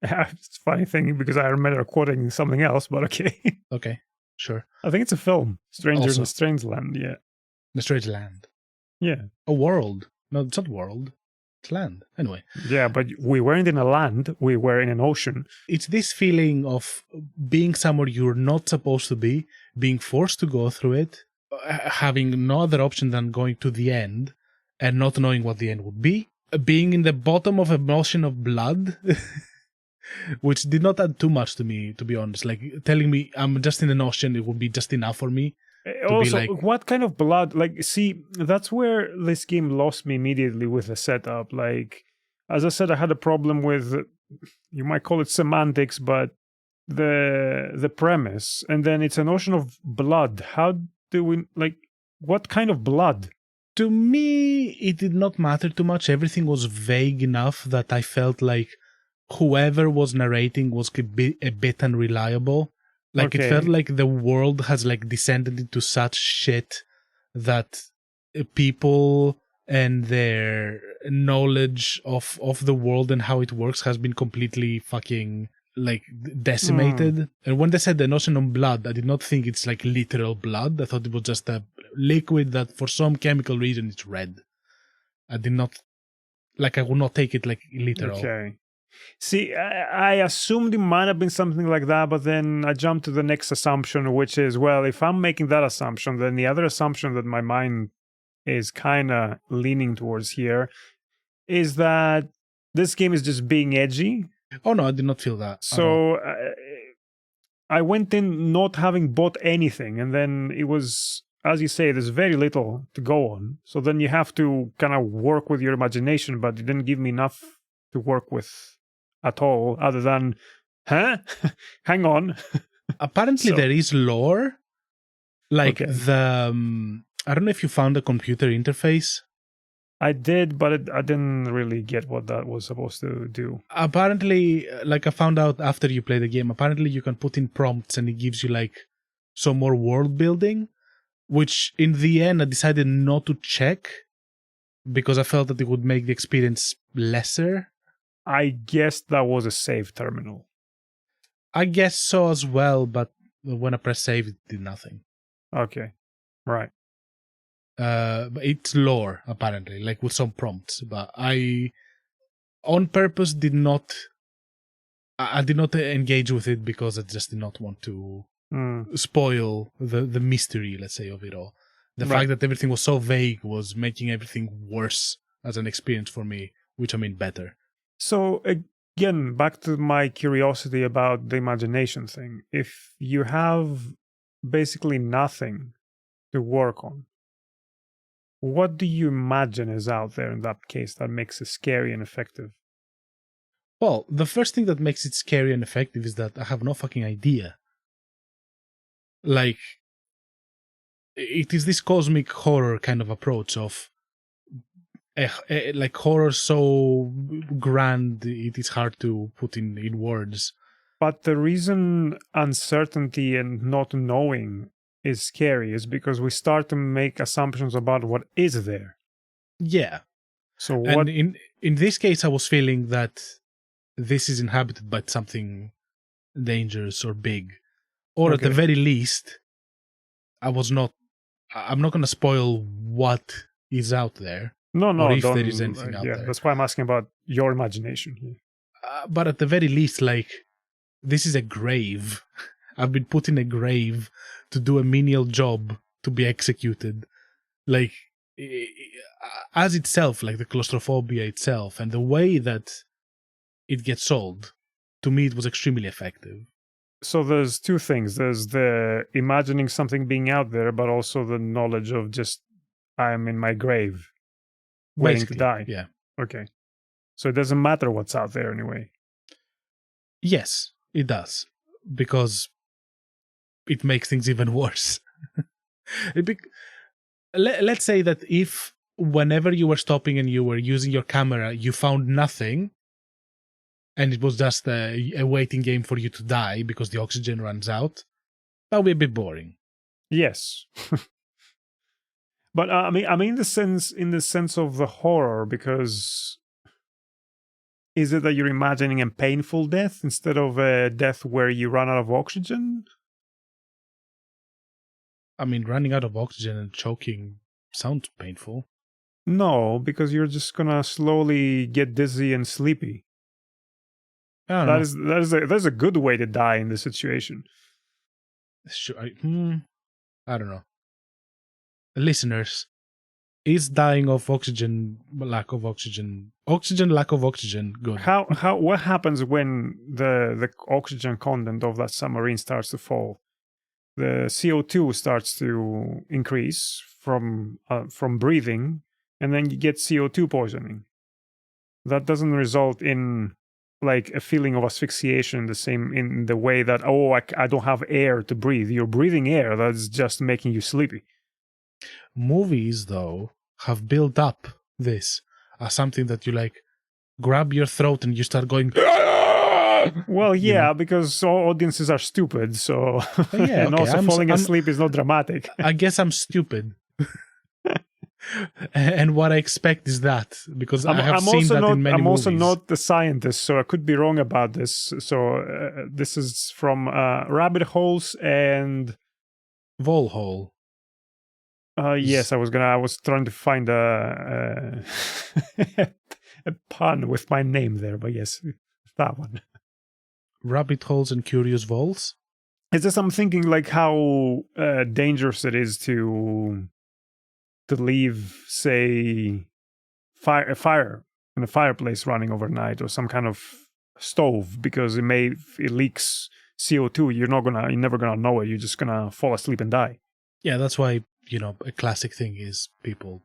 [SPEAKER 2] It's a funny thing because I remember quoting something else, but okay.
[SPEAKER 1] Okay, sure.
[SPEAKER 2] I think it's a film, Stranger
[SPEAKER 1] Also.
[SPEAKER 2] in a Strange Land. Yeah,
[SPEAKER 1] The strange land.
[SPEAKER 2] yeah,
[SPEAKER 1] A world. No, it's not world. It's land. Anyway.
[SPEAKER 2] yeah. But we weren't in a land; we were in an ocean.
[SPEAKER 1] It's this feeling of being somewhere you're not supposed to be, being forced to go through it, having no other option than going to the end, and not knowing what the end would be, being in the bottom of an ocean of blood, which did not add too much to me, to be honest. Like, telling me I'm just in an ocean, it would be just enough for me.
[SPEAKER 2] Also,
[SPEAKER 1] like-
[SPEAKER 2] what kind of blood? Like, see, that's where this game lost me immediately with the setup. Like, as I said, I had a problem with, you might call it semantics, but the premise, and then it's an ocean of blood. How do we like? What kind of blood?
[SPEAKER 1] To me, it did not matter too much. Everything was vague enough that I felt like whoever was narrating was a bit unreliable. Like,
[SPEAKER 2] Okay.
[SPEAKER 1] it felt like the world has like descended into such shit that people and their knowledge of the world and how it works has been completely fucking like decimated. And when they said the notion of blood, I did not think it's like literal blood. I thought it was just a liquid that for some chemical reason it's red. I did not, like, I would not take it like literal.
[SPEAKER 2] Okay. See, I assumed it might have been something like that, but then I jumped to the next assumption, which is, well, if I'm making that assumption, then the other assumption that my mind is kind of leaning towards here is that this game is just being edgy.
[SPEAKER 1] Oh no, I did not feel that.
[SPEAKER 2] So I went in not having bought anything, and then it was, as you say, there's very little to go on. So then you have to kind of work with your imagination, but it didn't give me enough to work with at all, other than, huh? Hang on.
[SPEAKER 1] Apparently, there is lore. Like
[SPEAKER 2] Okay.
[SPEAKER 1] I don't know if you found a computer interface.
[SPEAKER 2] I did, but I didn't really get what that was supposed to do.
[SPEAKER 1] Apparently, like I found out after you play the game, apparently you can put in prompts and it gives you like some more world building, which in the end I decided not to check because I felt that it would make the experience lesser.
[SPEAKER 2] I guess that was a save terminal.
[SPEAKER 1] I guess so as well, but when I press save, it did nothing.
[SPEAKER 2] Okay, right.
[SPEAKER 1] But it's lore, apparently, like with some prompts. But I, on purpose, did not engage with it because I just did not want to spoil the mystery, let's say, of it all. The fact that everything was so vague was making everything worse as an experience for me, which I mean better.
[SPEAKER 2] So again, back to my curiosity about the imagination thing. If you have basically nothing to work on, what do you imagine is out there in that case that makes it scary and effective?
[SPEAKER 1] Well, the first thing that makes it scary and effective is that I have no fucking idea. Like, it is this cosmic horror kind of approach of like horror so grand it is hard to put in words.
[SPEAKER 2] But the reason uncertainty and not knowing is scary is because we start to make assumptions about what is there.
[SPEAKER 1] Yeah.
[SPEAKER 2] So what?
[SPEAKER 1] And in this case, I was feeling that this is inhabited by something dangerous or big, or at the very least, I'm not going to spoil what is out there.
[SPEAKER 2] No,
[SPEAKER 1] or if there is anything out there.
[SPEAKER 2] That's why I'm asking about your imagination here.
[SPEAKER 1] But at the very least, like, this is a grave. I've been put in a grave to do a menial job to be executed. Like, as itself, like the claustrophobia itself and the way that it gets sold, to me it was extremely effective.
[SPEAKER 2] So there's two things. There's the imagining something being out there, but also the knowledge of just, I'm in my grave, waiting to die.
[SPEAKER 1] Yeah.
[SPEAKER 2] Okay. So it doesn't matter what's out there anyway.
[SPEAKER 1] Yes, it does. Because it makes things even worse. Let's say that if whenever you were stopping and you were using your camera, you found nothing, and it was just a waiting game for you to die because the oxygen runs out, that would be a bit boring.
[SPEAKER 2] Yes. But I mean in the sense of the horror, because is it that you're imagining a painful death instead of a death where you run out of oxygen?
[SPEAKER 1] I mean, running out of oxygen and choking sounds painful.
[SPEAKER 2] No, because you're just gonna slowly get dizzy and sleepy. That is a good way to die in this situation.
[SPEAKER 1] Sure, I don't know. Listeners, is dying of lack of oxygen good?
[SPEAKER 2] What happens when the oxygen content of that submarine starts to fall? The CO2 starts to increase from breathing, and then you get CO2 poisoning. That doesn't result in like a feeling of asphyxiation in the way that, I don't have air to breathe. You're breathing air that's just making you sleepy.
[SPEAKER 1] Movies, though, have built up this as something that you like grab your throat and you start going.
[SPEAKER 2] Well, yeah, because all audiences are stupid, so
[SPEAKER 1] yeah,
[SPEAKER 2] and also falling asleep is not dramatic.
[SPEAKER 1] I guess I'm stupid. And what I expect is that, because I have seen that in many movies.
[SPEAKER 2] I'm also not the scientist, so I could be wrong about this. So this is from Rabbit Holes and
[SPEAKER 1] Vole Hole.
[SPEAKER 2] Yes, I was trying to find a pun with my name there, but yes. That one.
[SPEAKER 1] Rabbit holes and curious voles.
[SPEAKER 2] It's just I'm thinking like how dangerous it is to leave, say, a fire in a fireplace running overnight, or some kind of stove, because it leaks CO2. You're never gonna know it. You're just gonna fall asleep and die.
[SPEAKER 1] Yeah, that's why, a classic thing is people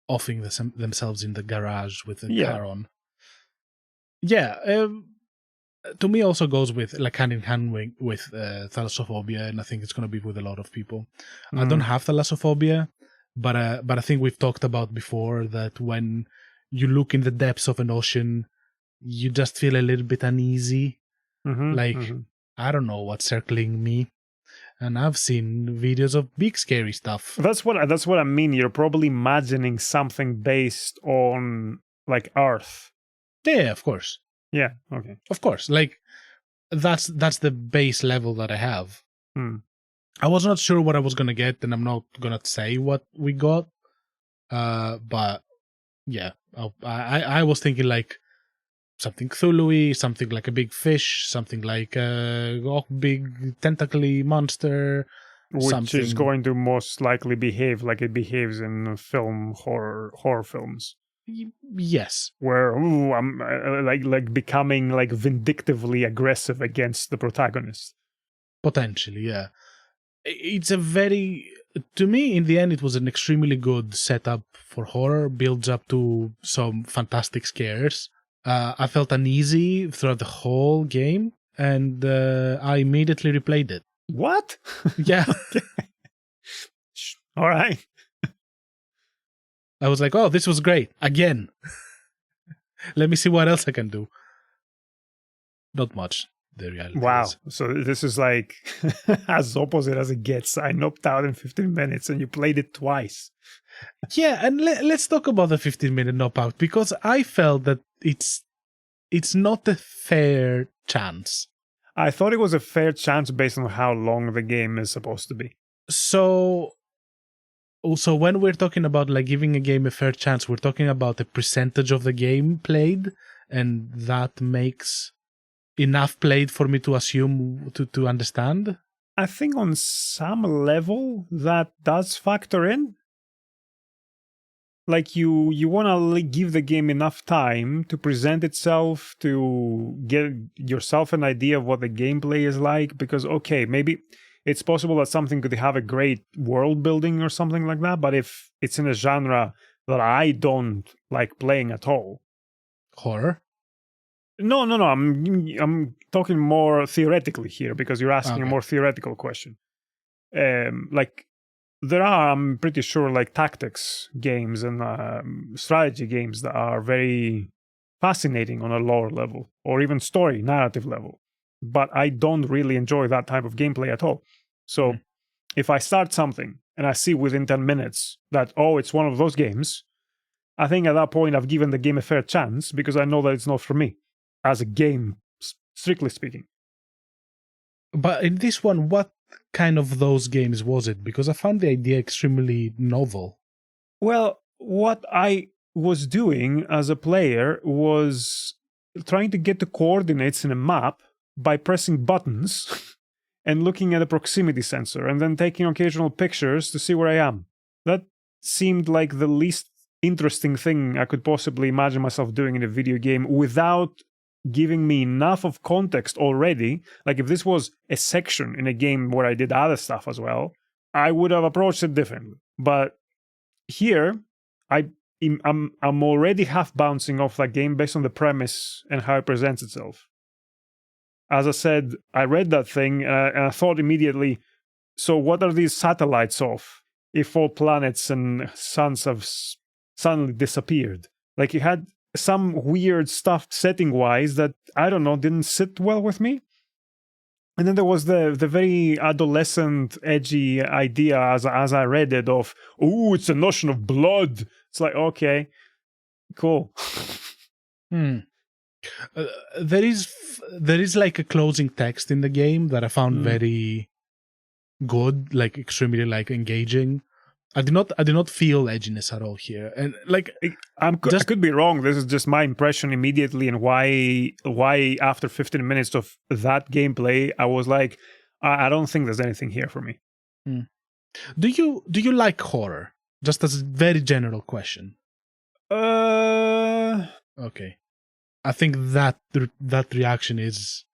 [SPEAKER 1] offing themselves in the garage with the car on. Yeah, to me also goes with like hand in hand with thalassophobia, and I think it's going to be with a lot of people. I don't have thalassophobia, but I think we've talked about before that when you look in the depths of an ocean, you just feel a little bit uneasy. I don't know what's circling me. And I've seen videos of big scary stuff.
[SPEAKER 2] That's what I mean. You're probably imagining something based on like Earth.
[SPEAKER 1] Yeah, of course.
[SPEAKER 2] Yeah, okay.
[SPEAKER 1] Of course. Like that's the base level that I have. I was not sure what I was gonna get, and I'm not gonna say what we got. But yeah, I was thinking like something Cthulhu-y, something like a big fish, something like a big tentacly monster.
[SPEAKER 2] Which is going to most likely behave like it behaves in horror films.
[SPEAKER 1] Yes.
[SPEAKER 2] Where I'm like becoming like vindictively aggressive against the protagonist.
[SPEAKER 1] Potentially, yeah. It's to me, in the end, it was an extremely good setup for horror, builds up to some fantastic scares. I felt uneasy throughout the whole game, and I immediately replayed it.
[SPEAKER 2] What?
[SPEAKER 1] Yeah.
[SPEAKER 2] All right.
[SPEAKER 1] I was like, oh, this was great. Again. Let me see what else I can do. Not much, the reality is.
[SPEAKER 2] So this is like as opposite as it gets. I knocked out in 15 minutes and you played it twice.
[SPEAKER 1] Yeah, and let's talk about the 15-minute knockout, because I felt that it's not a fair chance.
[SPEAKER 2] I thought it was a fair chance based on how long the game is supposed to be.
[SPEAKER 1] So when we're talking about like giving a game a fair chance, we're talking about a percentage of the game played, and that makes enough played for me to assume to understand.
[SPEAKER 2] I think on some level that does factor in. Like you want to give the game enough time to present itself, to get yourself an idea of what the gameplay is like, because okay, maybe it's possible that something could have a great world building or something like that, but if it's in a genre that I don't like playing at all.
[SPEAKER 1] Horror?
[SPEAKER 2] No, I'm talking more theoretically here, because you're asking a more theoretical question. Like there are, I'm pretty sure, like tactics games and strategy games that are very fascinating on a lower level, or even story narrative level. But I don't really enjoy that type of gameplay at all. So if I start something and I see within 10 minutes that, it's one of those games, I think at that point I've given the game a fair chance, because I know that it's not for me as a game, strictly speaking.
[SPEAKER 1] But in this one, what kind of those games was it? Because I found the idea extremely novel.
[SPEAKER 2] Well, what I was doing as a player was trying to get the coordinates in a map by pressing buttons and looking at a proximity sensor, and then taking occasional pictures to see where I am. That seemed like the least interesting thing I could possibly imagine myself doing in a video game without giving me enough of context already. Like if this was a section in a game where I did other stuff as well, I would have approached it differently. But here, I'm already half bouncing off that game based on the premise and how it presents itself. As I said, I read that thing and I thought immediately, so what are these satellites of if all planets and suns have suddenly disappeared? Like you had some weird stuff setting-wise that, I don't know, didn't sit well with me. And then there was the very adolescent, edgy idea as I read it of, it's a notion of blood. It's like, okay, cool.
[SPEAKER 1] There is like a closing text in the game that I found very good, like extremely like engaging. I did not feel edginess at all here, and like
[SPEAKER 2] I could be wrong. This is just my impression immediately, and why after 15 minutes of that gameplay, I was like, I don't think there's anything here for me.
[SPEAKER 1] Do you like horror? Just as a very general question. Okay, I think that reaction is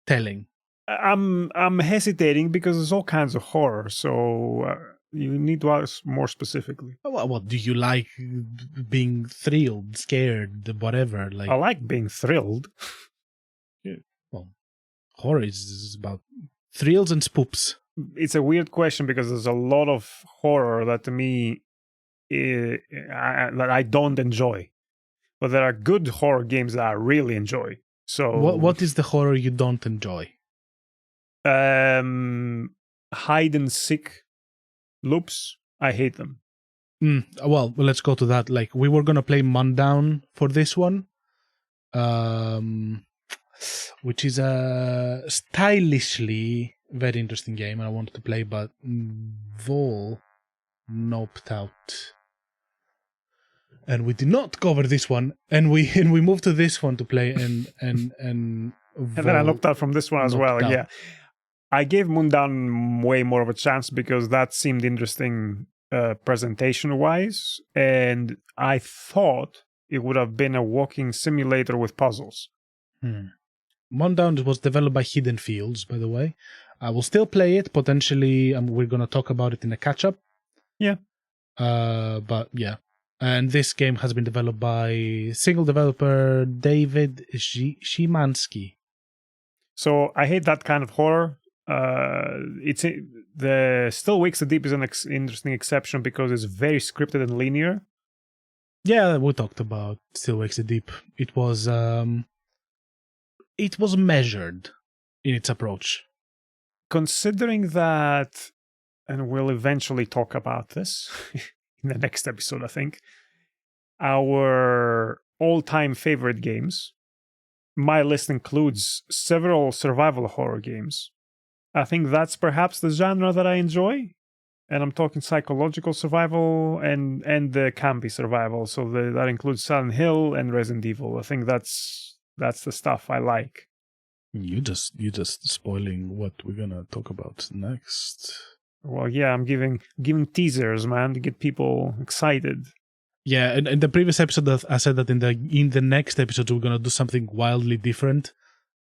[SPEAKER 1] telling.
[SPEAKER 2] I'm hesitating because there's all kinds of horror, so you need to ask more specifically.
[SPEAKER 1] What do you like? Being thrilled, scared, whatever. Like
[SPEAKER 2] I like being thrilled.
[SPEAKER 1] Yeah. Well, horror is about thrills and spoops.
[SPEAKER 2] It's a weird question because there's a lot of horror that to me that I don't enjoy, but there are good horror games that I really enjoy. So
[SPEAKER 1] what is the horror you don't enjoy?
[SPEAKER 2] Hide and seek loops. I hate them.
[SPEAKER 1] Well, let's go to that. Like we were gonna play Mundown for this one, which is a stylishly very interesting game, and I wanted to play, but Vol noped out, and we did not cover this one, and we moved to this one to play, and
[SPEAKER 2] then I looked out from this one as well. Yeah. I gave Mundown way more of a chance because that seemed interesting presentation-wise, and I thought it would have been a walking simulator with puzzles.
[SPEAKER 1] Mundown was developed by Hidden Fields, by the way. I will still play it, potentially. We're going to talk about it in a catch-up.
[SPEAKER 2] Yeah.
[SPEAKER 1] But yeah. And this game has been developed by single developer David Szymanski.
[SPEAKER 2] So I hate that kind of horror. The Still Wakes the Deep is an interesting exception because it's very scripted and linear.
[SPEAKER 1] Yeah, we talked about Still Wakes the Deep. It was measured in its approach.
[SPEAKER 2] Considering that, and we'll eventually talk about this in the next episode, I think, our all-time favorite games, my list includes several survival horror games. I think that's perhaps the genre that I enjoy. And I'm talking psychological survival and the campy survival. So that includes Silent Hill and Resident Evil. I think that's the stuff I like.
[SPEAKER 1] You just spoiling what we're gonna talk about next.
[SPEAKER 2] Well, yeah, I'm giving teasers, man, to get people excited.
[SPEAKER 1] Yeah, and in the previous episode, I said that in the next episode we're gonna do something wildly different,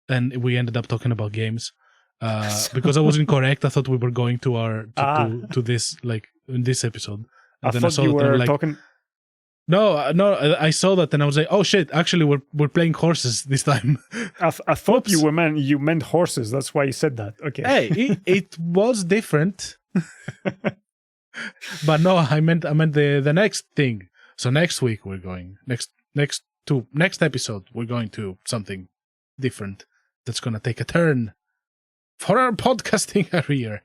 [SPEAKER 1] and we ended up talking about games. Because I was incorrect. I thought we were going to this, like, in this episode. And
[SPEAKER 2] I thought you were talking.
[SPEAKER 1] No, I saw that and I was like, oh shit! Actually, we're playing horses this time.
[SPEAKER 2] I thought you meant horses. That's why you said that. Okay.
[SPEAKER 1] Hey, it was different. But no, I meant the next thing. So next week we're going next episode we're going to something different that's gonna take a turn for our podcasting career.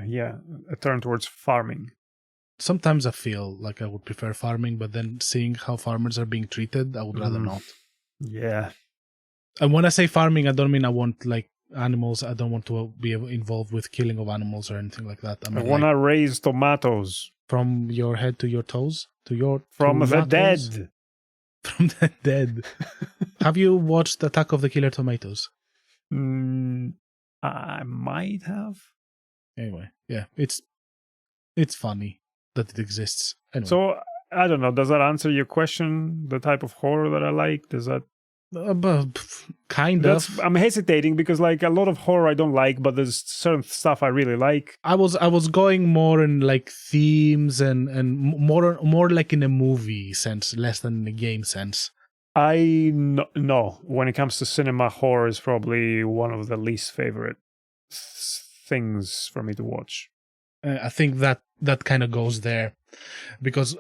[SPEAKER 2] Yeah, a turn towards farming.
[SPEAKER 1] Sometimes I feel like I would prefer farming, but then seeing how farmers are being treated, I would rather not.
[SPEAKER 2] Yeah.
[SPEAKER 1] And when I say farming, I don't mean I want like animals. I don't want to be involved with killing of animals or anything like that.
[SPEAKER 2] I want to raise tomatoes.
[SPEAKER 1] From your head to your toes?
[SPEAKER 2] From the dead.
[SPEAKER 1] From the dead. Have you watched Attack of the Killer Tomatoes?
[SPEAKER 2] I might have.
[SPEAKER 1] Anyway, yeah, it's funny that it exists. Anyway.
[SPEAKER 2] So, I don't know, does that answer your question? The type of horror that I like? Does that...
[SPEAKER 1] kind of.
[SPEAKER 2] I'm hesitating because like a lot of horror I don't like, but there's certain stuff I really like.
[SPEAKER 1] I was going more in like themes and more like in a movie sense, less than in a game sense.
[SPEAKER 2] No. When it comes to cinema, horror is probably one of the least favorite things for me to watch.
[SPEAKER 1] I think that kind of goes there because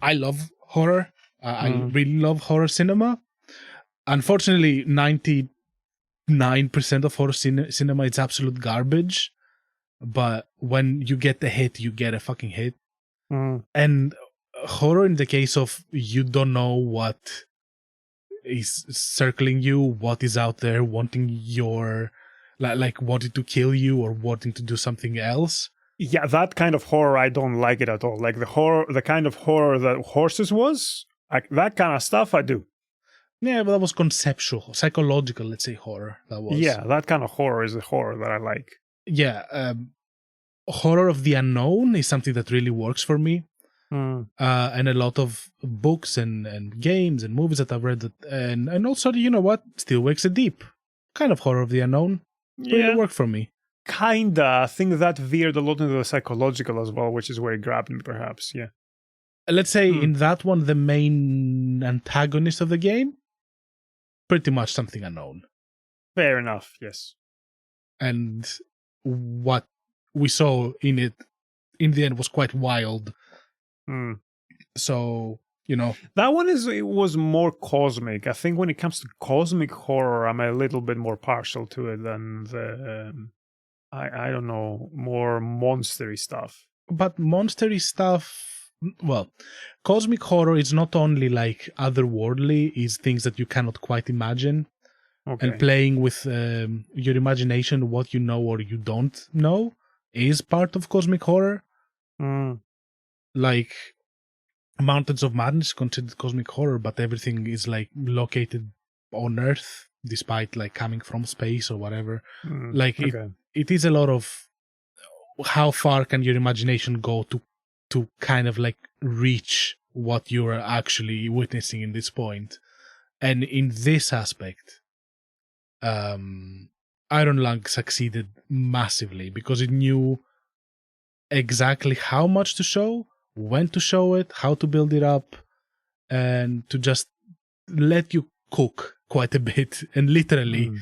[SPEAKER 1] I love horror. I really love horror cinema. Unfortunately, 99% of horror cinema is absolute garbage. But when you get a hit, you get a fucking hit. And horror, in the case of you don't know what is circling you, what is out there, wanting your... like wanting to kill you or wanting to do something else.
[SPEAKER 2] Yeah, that kind of horror, I don't like it at all. Like the kind of horror that Horses was, like that kind of stuff, I do.
[SPEAKER 1] Yeah, but that was conceptual, psychological, let's say horror. That was.
[SPEAKER 2] Yeah, that kind of horror is a horror that I like.
[SPEAKER 1] Yeah, horror of the unknown is something that really works for me. And a lot of books and games and movies that I've read, and also, you know what, Still Wakes a Deep, kind of horror of the unknown, really worked for me.
[SPEAKER 2] Kinda. I think that veered a lot into the psychological as well, which is where it grabbed me, perhaps. Yeah.
[SPEAKER 1] Let's say in that one, the main antagonist of the game, pretty much something unknown.
[SPEAKER 2] Fair enough. Yes.
[SPEAKER 1] And what we saw in it, in the end, was quite wild. So, you know,
[SPEAKER 2] that one was more cosmic. I think when it comes to cosmic horror, I'm a little bit more partial to it than the I don't know, more monstery stuff.
[SPEAKER 1] But monstery stuff, well, cosmic horror is not only like otherworldly, is things that you cannot quite imagine. Okay. And playing with your imagination, what you know or you don't know, is part of cosmic horror. Like Mountains of Madness is considered cosmic horror, but everything is like located on Earth, despite like coming from space or whatever. Like it is a lot of how far can your imagination go to kind of like reach what you are actually witnessing in this point. And in this aspect, Iron Lung succeeded massively because it knew exactly how much to show, when to show it, how to build it up, and to just let you cook quite a bit, and literally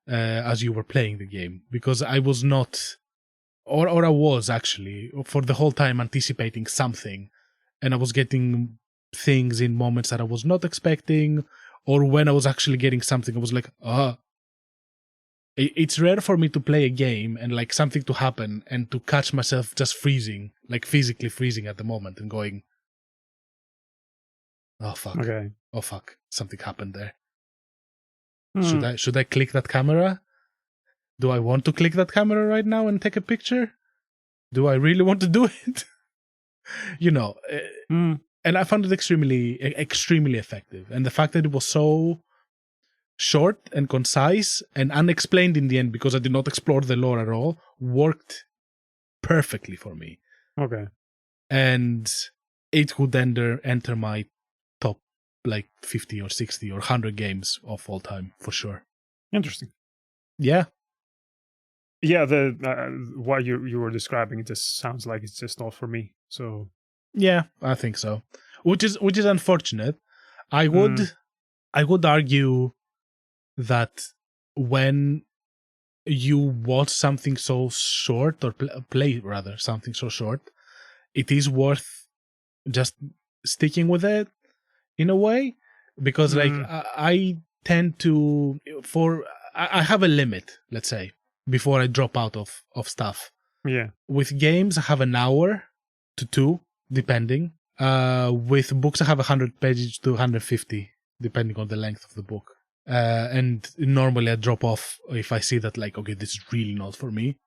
[SPEAKER 1] as you were playing the game. Because I was not, or I was actually, for the whole time anticipating something, and I was getting things in moments that I was not expecting, or when I was actually getting something, I was like, It's rare for me to play a game and like something to happen and to catch myself just freezing, like physically freezing at the moment and going, oh fuck, oh fuck, something happened there. Should I click that camera? Do I want to click that camera right now and take a picture? Do I really want to do it? You know, and I found it extremely effective. And the fact that it was so short and concise and unexplained in the end, because I did not explore the lore at all, worked perfectly for me.
[SPEAKER 2] Okay.
[SPEAKER 1] And it would enter my top like 50 or 60 or 100 games of all time for sure.
[SPEAKER 2] Interesting.
[SPEAKER 1] Yeah.
[SPEAKER 2] Yeah, the what you were describing, it just sounds like it's just not for me. So
[SPEAKER 1] yeah, I think so. Which is unfortunate. I would argue that when you watch something so short, or play rather something so short, it is worth just sticking with it in a way, because like I tend to I have a limit, let's say, before I drop out of stuff.
[SPEAKER 2] Yeah.
[SPEAKER 1] With games I have an hour to 2, depending. With books I have 100 pages to 150, depending on the length of the book. And normally I drop off if I see that like, okay, this is really not for me.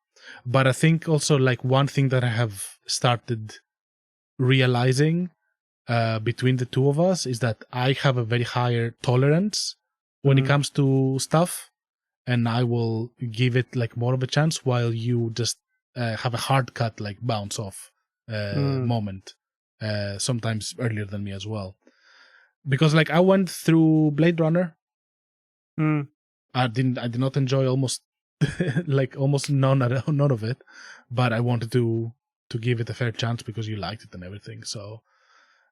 [SPEAKER 1] But I think also like one thing that I have started realizing between the two of us is that I have a very higher tolerance when it comes to stuff, and I will give it like more of a chance, while you just have a hard cut, like bounce off moment, sometimes earlier than me as well. Because like I went through Blade Runner. I did not enjoy almost none of it, but I wanted to give it a fair chance because you liked it and everything. So,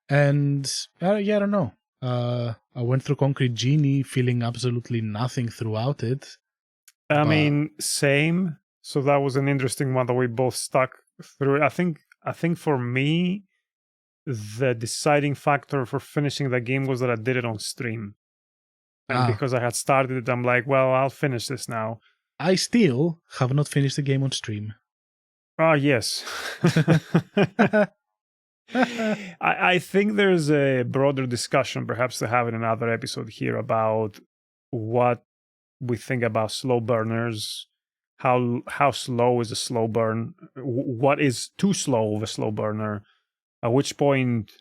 [SPEAKER 1] and I don't know. I went through Concrete Genie feeling absolutely nothing throughout it.
[SPEAKER 2] I mean, same. So that was an interesting one that we both stuck through. I think for me, the deciding factor for finishing the game was that I did it on stream. And because I had started it, I'm like, well, I'll finish this now.
[SPEAKER 1] I still have not finished the game on stream.
[SPEAKER 2] Yes. I think there's a broader discussion, perhaps to have in another episode here, about what we think about slow burners, how slow is a slow burn? What is too slow of a slow burner? At which point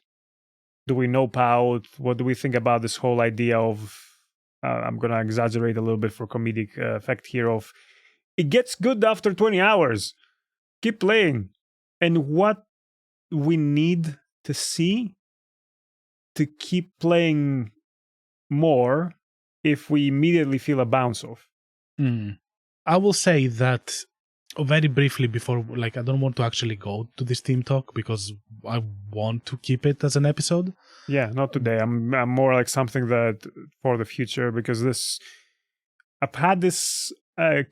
[SPEAKER 2] do we nope out? What do we think about this whole idea of? I'm gonna exaggerate a little bit for comedic effect here. Of it gets good after 20 hours. Keep playing, and what we need to see to keep playing more if we immediately feel a bounce off.
[SPEAKER 1] I will say that very briefly before, like, I don't want to actually go to this team talk because I want to keep it as an episode.
[SPEAKER 2] Yeah, not today. I'm more like something that for the future, because I've had this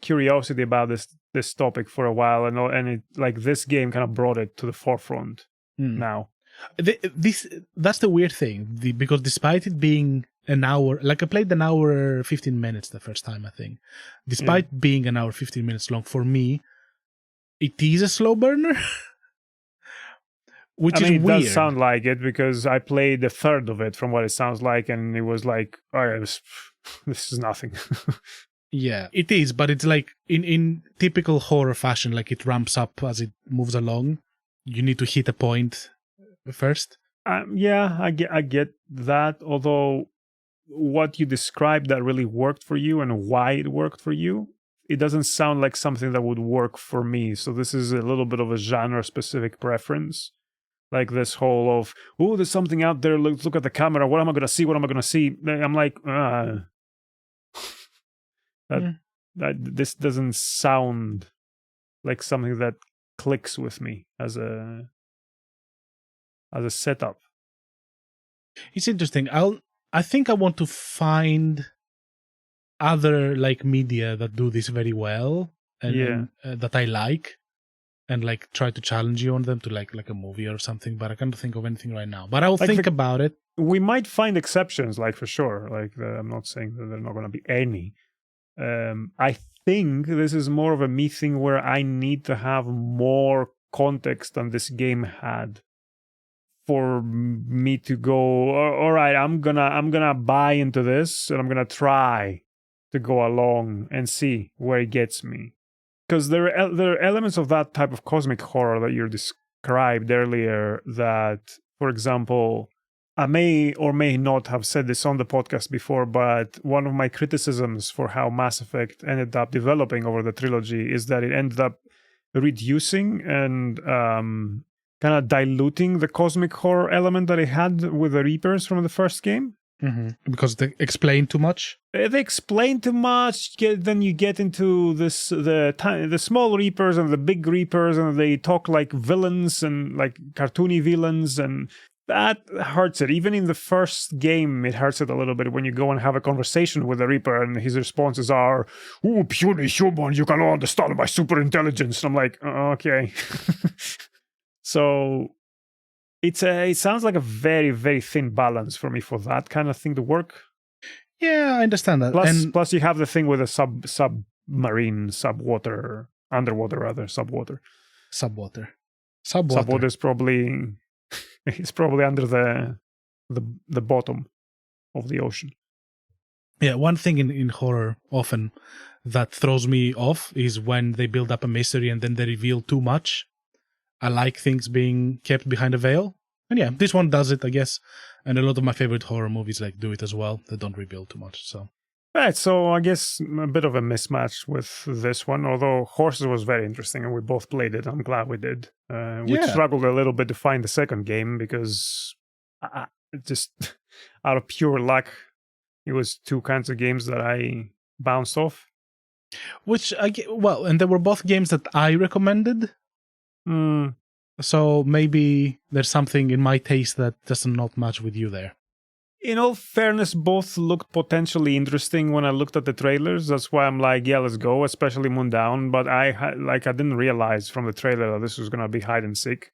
[SPEAKER 2] curiosity about this topic for a while, and it, like, this game kind of brought it to the forefront now.
[SPEAKER 1] That's the weird thing, because despite it being an hour, like I played an hour 15 minutes the first time, I think. Despite being an hour 15 minutes long, for me, it is a slow burner. Which is weird. It
[SPEAKER 2] does sound like it, because I played a third of it from what it sounds like, and it was like, this is nothing.
[SPEAKER 1] Yeah, it is, but it's like in typical horror fashion, like it ramps up as it moves along. You need to hit a point first.
[SPEAKER 2] Yeah, I get that. Although what you described that really worked for you and why it worked for you, it doesn't sound like something that would work for me. So this is a little bit of a genre-specific preference. Like this whole of, oh, there's something out there. Look at the camera. What am I going to see? What am I going to see? I'm like, this doesn't sound like something that clicks with me as a setup.
[SPEAKER 1] It's interesting. I think I want to find other like media that do this very well and that I like, and like try to challenge you on them to like a movie or something. But I can't think of anything right now. But I'll think about it.
[SPEAKER 2] We might find exceptions, like for sure. Like I'm not saying that there are not going to be any. I think this is more of a me thing where I need to have more context than this game had for me to go, all right, I'm gonna buy into this, and I'm gonna try to go along and see where it gets me. Because there are elements of that type of cosmic horror that you described earlier that, for example, I may or may not have said this on the podcast before, but one of my criticisms for how Mass Effect ended up developing over the trilogy is that it ended up reducing and kind of diluting the cosmic horror element that it had with the Reapers from the first game.
[SPEAKER 1] Mm-hmm. Because they explain too much?
[SPEAKER 2] They explain too much. Then you get into the small Reapers and the big Reapers, and they talk like villains and like cartoony villains, and that hurts it. Even in the first game, it hurts it a little bit when you go and have a conversation with the Reaper, and his responses are, "Oh, purely human, you cannot understand my super intelligence." And I'm like, okay. So it sounds like a very, very thin balance for me for that kind of thing to work.
[SPEAKER 1] Yeah, I understand that.
[SPEAKER 2] Plus you have the thing with a subwater. Subwater is probably it's probably under the bottom of the ocean.
[SPEAKER 1] Yeah, one thing in horror often that throws me off is when they build up a mystery and then they reveal too much. I like things being kept behind a veil. And yeah, this one does it, I guess. And a lot of my favorite horror movies like do it as well. They don't reveal too much. So
[SPEAKER 2] right, so I guess a bit of a mismatch with this one, although Horses was very interesting and we both played it. I'm glad we did. We struggled a little bit to find the second game because just out of pure luck, it was two kinds of games that I bounced off.
[SPEAKER 1] And they were both games that I recommended. So maybe there's something in my taste that does not match with you there.
[SPEAKER 2] In all fairness, both looked potentially interesting when I looked at the trailers. That's why I'm like, yeah, let's go, especially Moondown. But I didn't realize from the trailer that this was going to be hide and seek.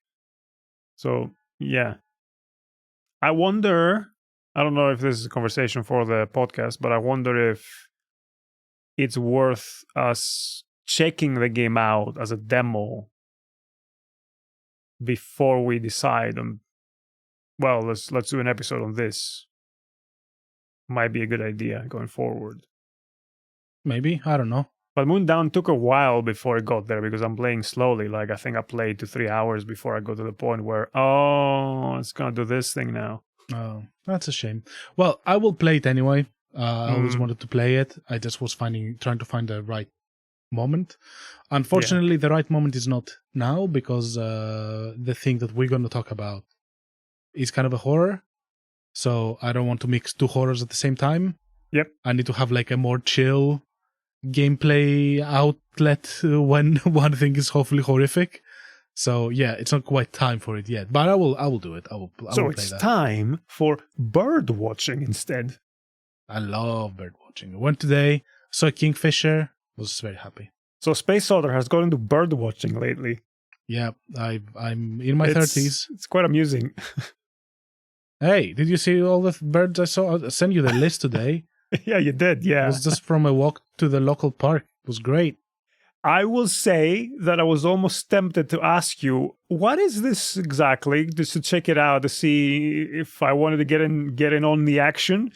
[SPEAKER 2] So, yeah. I wonder, I don't know if this is a conversation for the podcast, but I wonder if it's worth us checking the game out as a demo before we decide on, well, let's do an episode on this. Might be a good idea going forward.
[SPEAKER 1] Maybe, I don't know.
[SPEAKER 2] But Moondown took a while before it got there because I'm playing slowly. Like, I think I played to 3 hours before I got to the point where, it's going to do this thing now.
[SPEAKER 1] Oh, that's a shame. Well, I will play it anyway. I always wanted to play it. I just was trying to find the right moment. Unfortunately, the right moment is not now because the thing that we're going to talk about is kind of a horror. So I don't want to mix two horrors at the same time.
[SPEAKER 2] Yep.
[SPEAKER 1] I need to have like a more chill gameplay outlet when one thing is hopefully horrific. So yeah, it's not quite time for it yet, but I will do it. I will
[SPEAKER 2] So
[SPEAKER 1] play
[SPEAKER 2] it's
[SPEAKER 1] that.
[SPEAKER 2] time for bird watching instead.
[SPEAKER 1] I love bird watching. I went today, saw a kingfisher, was very happy.
[SPEAKER 2] So Space Otter has got into bird watching lately.
[SPEAKER 1] Yeah, I'm in my 30s.
[SPEAKER 2] It's quite amusing.
[SPEAKER 1] Hey, did you see all the birds I saw? I sent you the list today.
[SPEAKER 2] Yeah, you did. Yeah.
[SPEAKER 1] It was just from a walk to the local park. It was great.
[SPEAKER 2] I will say that I was almost tempted to ask you, what is this exactly? Just to check it out to see if I wanted to get in on the action.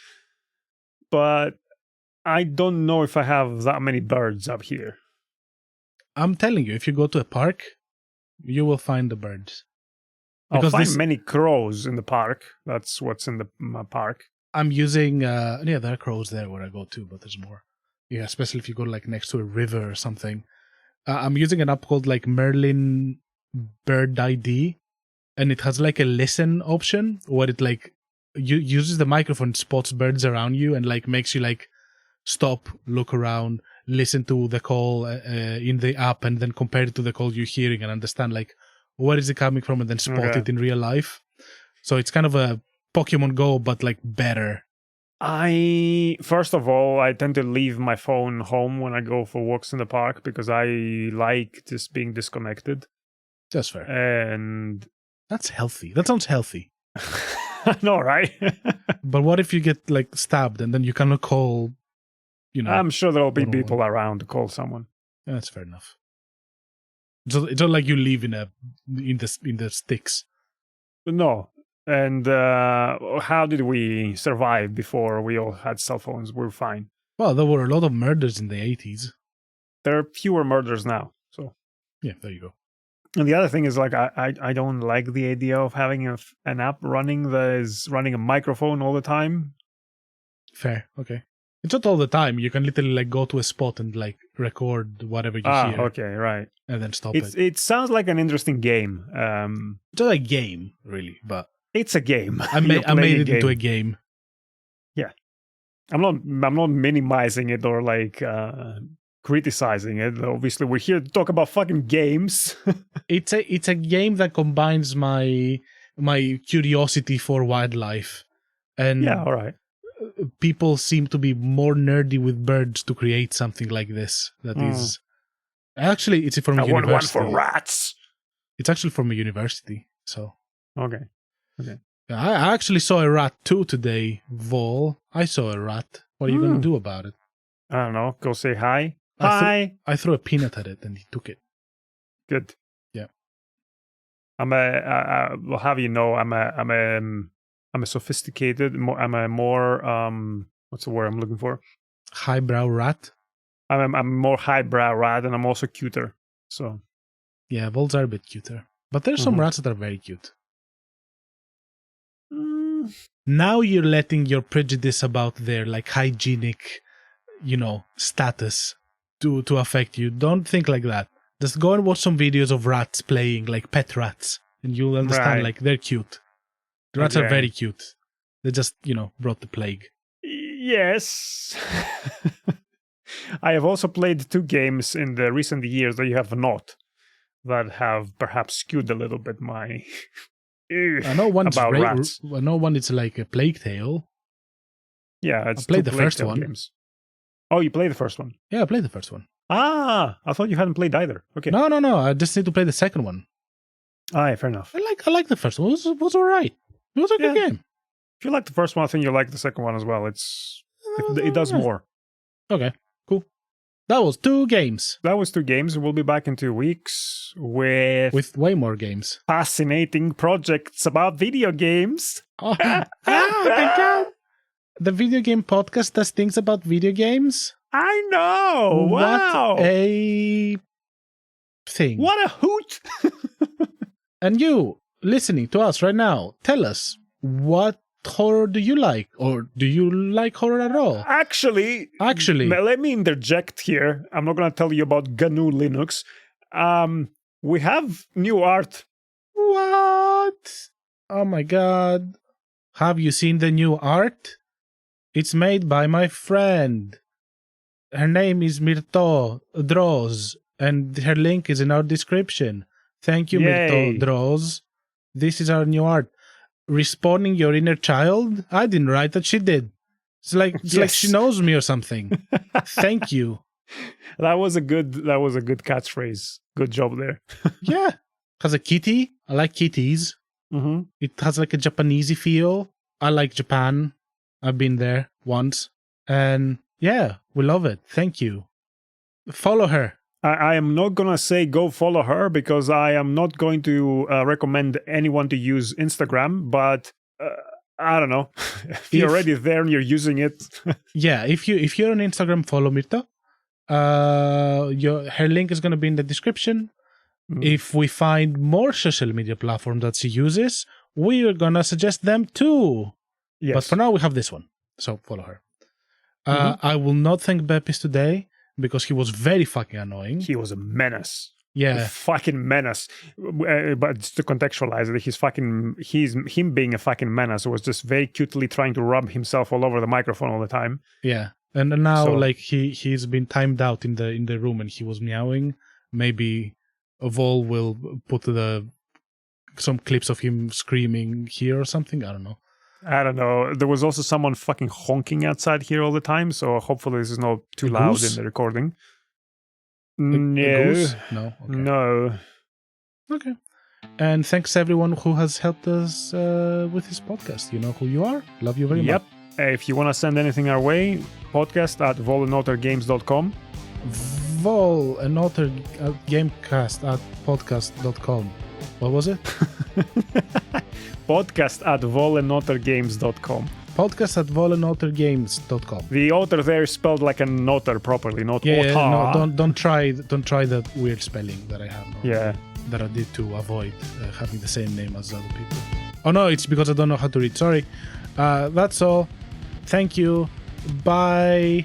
[SPEAKER 2] But I don't know if I have that many birds up here.
[SPEAKER 1] I'm telling you, if you go to a park, you will find the birds.
[SPEAKER 2] I'll find many crows in the park. That's what's in my park.
[SPEAKER 1] I'm using, there are crows there where I go to, but there's more. Yeah, especially if you go like next to a river or something. I'm using an app called like Merlin Bird ID, and it has like a listen option where it like uses the microphone, spots birds around you, and like makes you like stop, look around, listen to the call in the app, and then compare it to the call you're hearing and understand like where is it coming from, and then spot it in real life. So it's kind of a Pokemon Go, but like better.
[SPEAKER 2] First of all, I tend to leave my phone home when I go for walks in the park because I like just being disconnected.
[SPEAKER 1] That's fair.
[SPEAKER 2] And
[SPEAKER 1] that's healthy. That sounds healthy.
[SPEAKER 2] I know, right?
[SPEAKER 1] But what if you get like stabbed and then you cannot call,
[SPEAKER 2] I'm sure there'll be people around to call someone.
[SPEAKER 1] Yeah, that's fair enough. It's not like you live in the sticks.
[SPEAKER 2] No. And how did we survive before we all had cell phones? We're fine.
[SPEAKER 1] Well, there were a lot of murders in the 80s.
[SPEAKER 2] There are fewer murders now. So
[SPEAKER 1] yeah, there you go.
[SPEAKER 2] And the other thing is like I don't like the idea of having an app running that is running a microphone all the time.
[SPEAKER 1] Fair, okay. It's not all the time. You can literally like go to a spot and like record whatever you hear.
[SPEAKER 2] Okay, right.
[SPEAKER 1] And then stop it.
[SPEAKER 2] It sounds like an interesting game.
[SPEAKER 1] It's not a game, really, but
[SPEAKER 2] it's a game.
[SPEAKER 1] I made it into a game.
[SPEAKER 2] Yeah, I'm not minimizing it or like criticizing it. Obviously, we're here to talk about fucking games.
[SPEAKER 1] It's a game that combines my curiosity for wildlife, and
[SPEAKER 2] yeah, all right.
[SPEAKER 1] People seem to be more nerdy with birds to create something like this. That is actually it's from a university.
[SPEAKER 2] I want one for rats.
[SPEAKER 1] It's actually from a university. So
[SPEAKER 2] okay.
[SPEAKER 1] I actually saw a rat too today, Vol. I saw a rat. What are you going to do about it?
[SPEAKER 2] I don't know. Go say hi.
[SPEAKER 1] I threw a peanut at it and he took it.
[SPEAKER 2] Good.
[SPEAKER 1] Yeah.
[SPEAKER 2] Well, have you know? I'm a sophisticated. I'm a more what's the word I'm looking for?
[SPEAKER 1] Highbrow rat.
[SPEAKER 2] I'm a more highbrow rat, and I'm also cuter. So
[SPEAKER 1] yeah, voles are a bit cuter, but there's some rats that are very cute. Now you're letting your prejudice about their like hygienic, status to affect you. Don't think like that. Just go and watch some videos of rats playing, like pet rats, and you'll understand like they're cute. The rats are very cute. They just, brought the plague.
[SPEAKER 2] Yes. I have also played 2 games in the recent years that you have not, that have perhaps skewed a little bit my...
[SPEAKER 1] I know one's
[SPEAKER 2] about rats.
[SPEAKER 1] I know one is like a Plague Tale.
[SPEAKER 2] Yeah, it's
[SPEAKER 1] I played the first one.
[SPEAKER 2] Games. Oh, you played the first one?
[SPEAKER 1] Yeah, I played the first one.
[SPEAKER 2] I thought you hadn't played either. Okay.
[SPEAKER 1] No. I just need to play the second one.
[SPEAKER 2] Yeah, fair enough.
[SPEAKER 1] I like the first one. It was all right. It was a good game.
[SPEAKER 2] If you like the first one, I think you like the second one as well. It does more.
[SPEAKER 1] Okay, cool. That was 2 games.
[SPEAKER 2] We'll be back in 2 weeks with
[SPEAKER 1] way more games.
[SPEAKER 2] Fascinating projects about video games.
[SPEAKER 1] Oh my God. The video game podcast does things about video games.
[SPEAKER 2] I know. Wow.
[SPEAKER 1] What a thing.
[SPEAKER 2] What a hoot.
[SPEAKER 1] And you, listening to us right now, tell us, what horror do you like? Or do you like horror at all?
[SPEAKER 2] Actually, let me interject here. I'm not going to tell you about GNU Linux. We have new art.
[SPEAKER 1] What? Oh my god. Have you seen the new art? It's made by my friend. Her name is Myrto Draws, and her link is in our description. Thank you, Myrto Draws. This is our new art. Respawning your inner child? I didn't write that, she did. It's like she knows me or something. Thank you.
[SPEAKER 2] That was a good catchphrase. Good job there.
[SPEAKER 1] Yeah. Has a kitty. I like kitties.
[SPEAKER 2] Mm-hmm.
[SPEAKER 1] It has like a Japanesey feel. I like Japan. I've been there once. And yeah, we love it. Thank you. Follow her.
[SPEAKER 2] I am not going to say go follow her because I am not going to recommend anyone to use Instagram, but I don't know. If you're already there and you're using it.
[SPEAKER 1] Yeah, if you're on Instagram, follow Myrto. Her link is going to be in the description. Mm. If we find more social media platforms that she uses, we are going to suggest them too. Yes. But for now, we have this one. So follow her. I will not thank Beppis today because he was very fucking annoying.
[SPEAKER 2] He was a menace.
[SPEAKER 1] Yeah.
[SPEAKER 2] A fucking menace. But just to contextualize it, him being a fucking menace was just very cutely trying to rub himself all over the microphone all the time.
[SPEAKER 1] Yeah. And now he's been timed out in the room and he was meowing. Maybe Vol will put some clips of him screaming here or something. I don't know. There was also someone fucking honking outside here all the time, so hopefully this is not too loud in the recording. No. No. Okay.
[SPEAKER 2] No.
[SPEAKER 1] Okay. And thanks everyone who has helped us with this podcast. You know who you are. Love you very much.
[SPEAKER 2] Yep. If you want to send anything our way, podcast@vole&ottergames.com.
[SPEAKER 1] VoleAndOtter gamecast@podcast.com. What was it?
[SPEAKER 2] podcast@vole&ottergames.com.
[SPEAKER 1] podcast@vole&ottergames.com.
[SPEAKER 2] The otter there is spelled like an otter properly, not otter.
[SPEAKER 1] Yeah, no, don't try that weird spelling that I have. That I did to avoid having the same name as other people. Oh no, it's because I don't know how to read. Sorry. That's all. Thank you. Bye.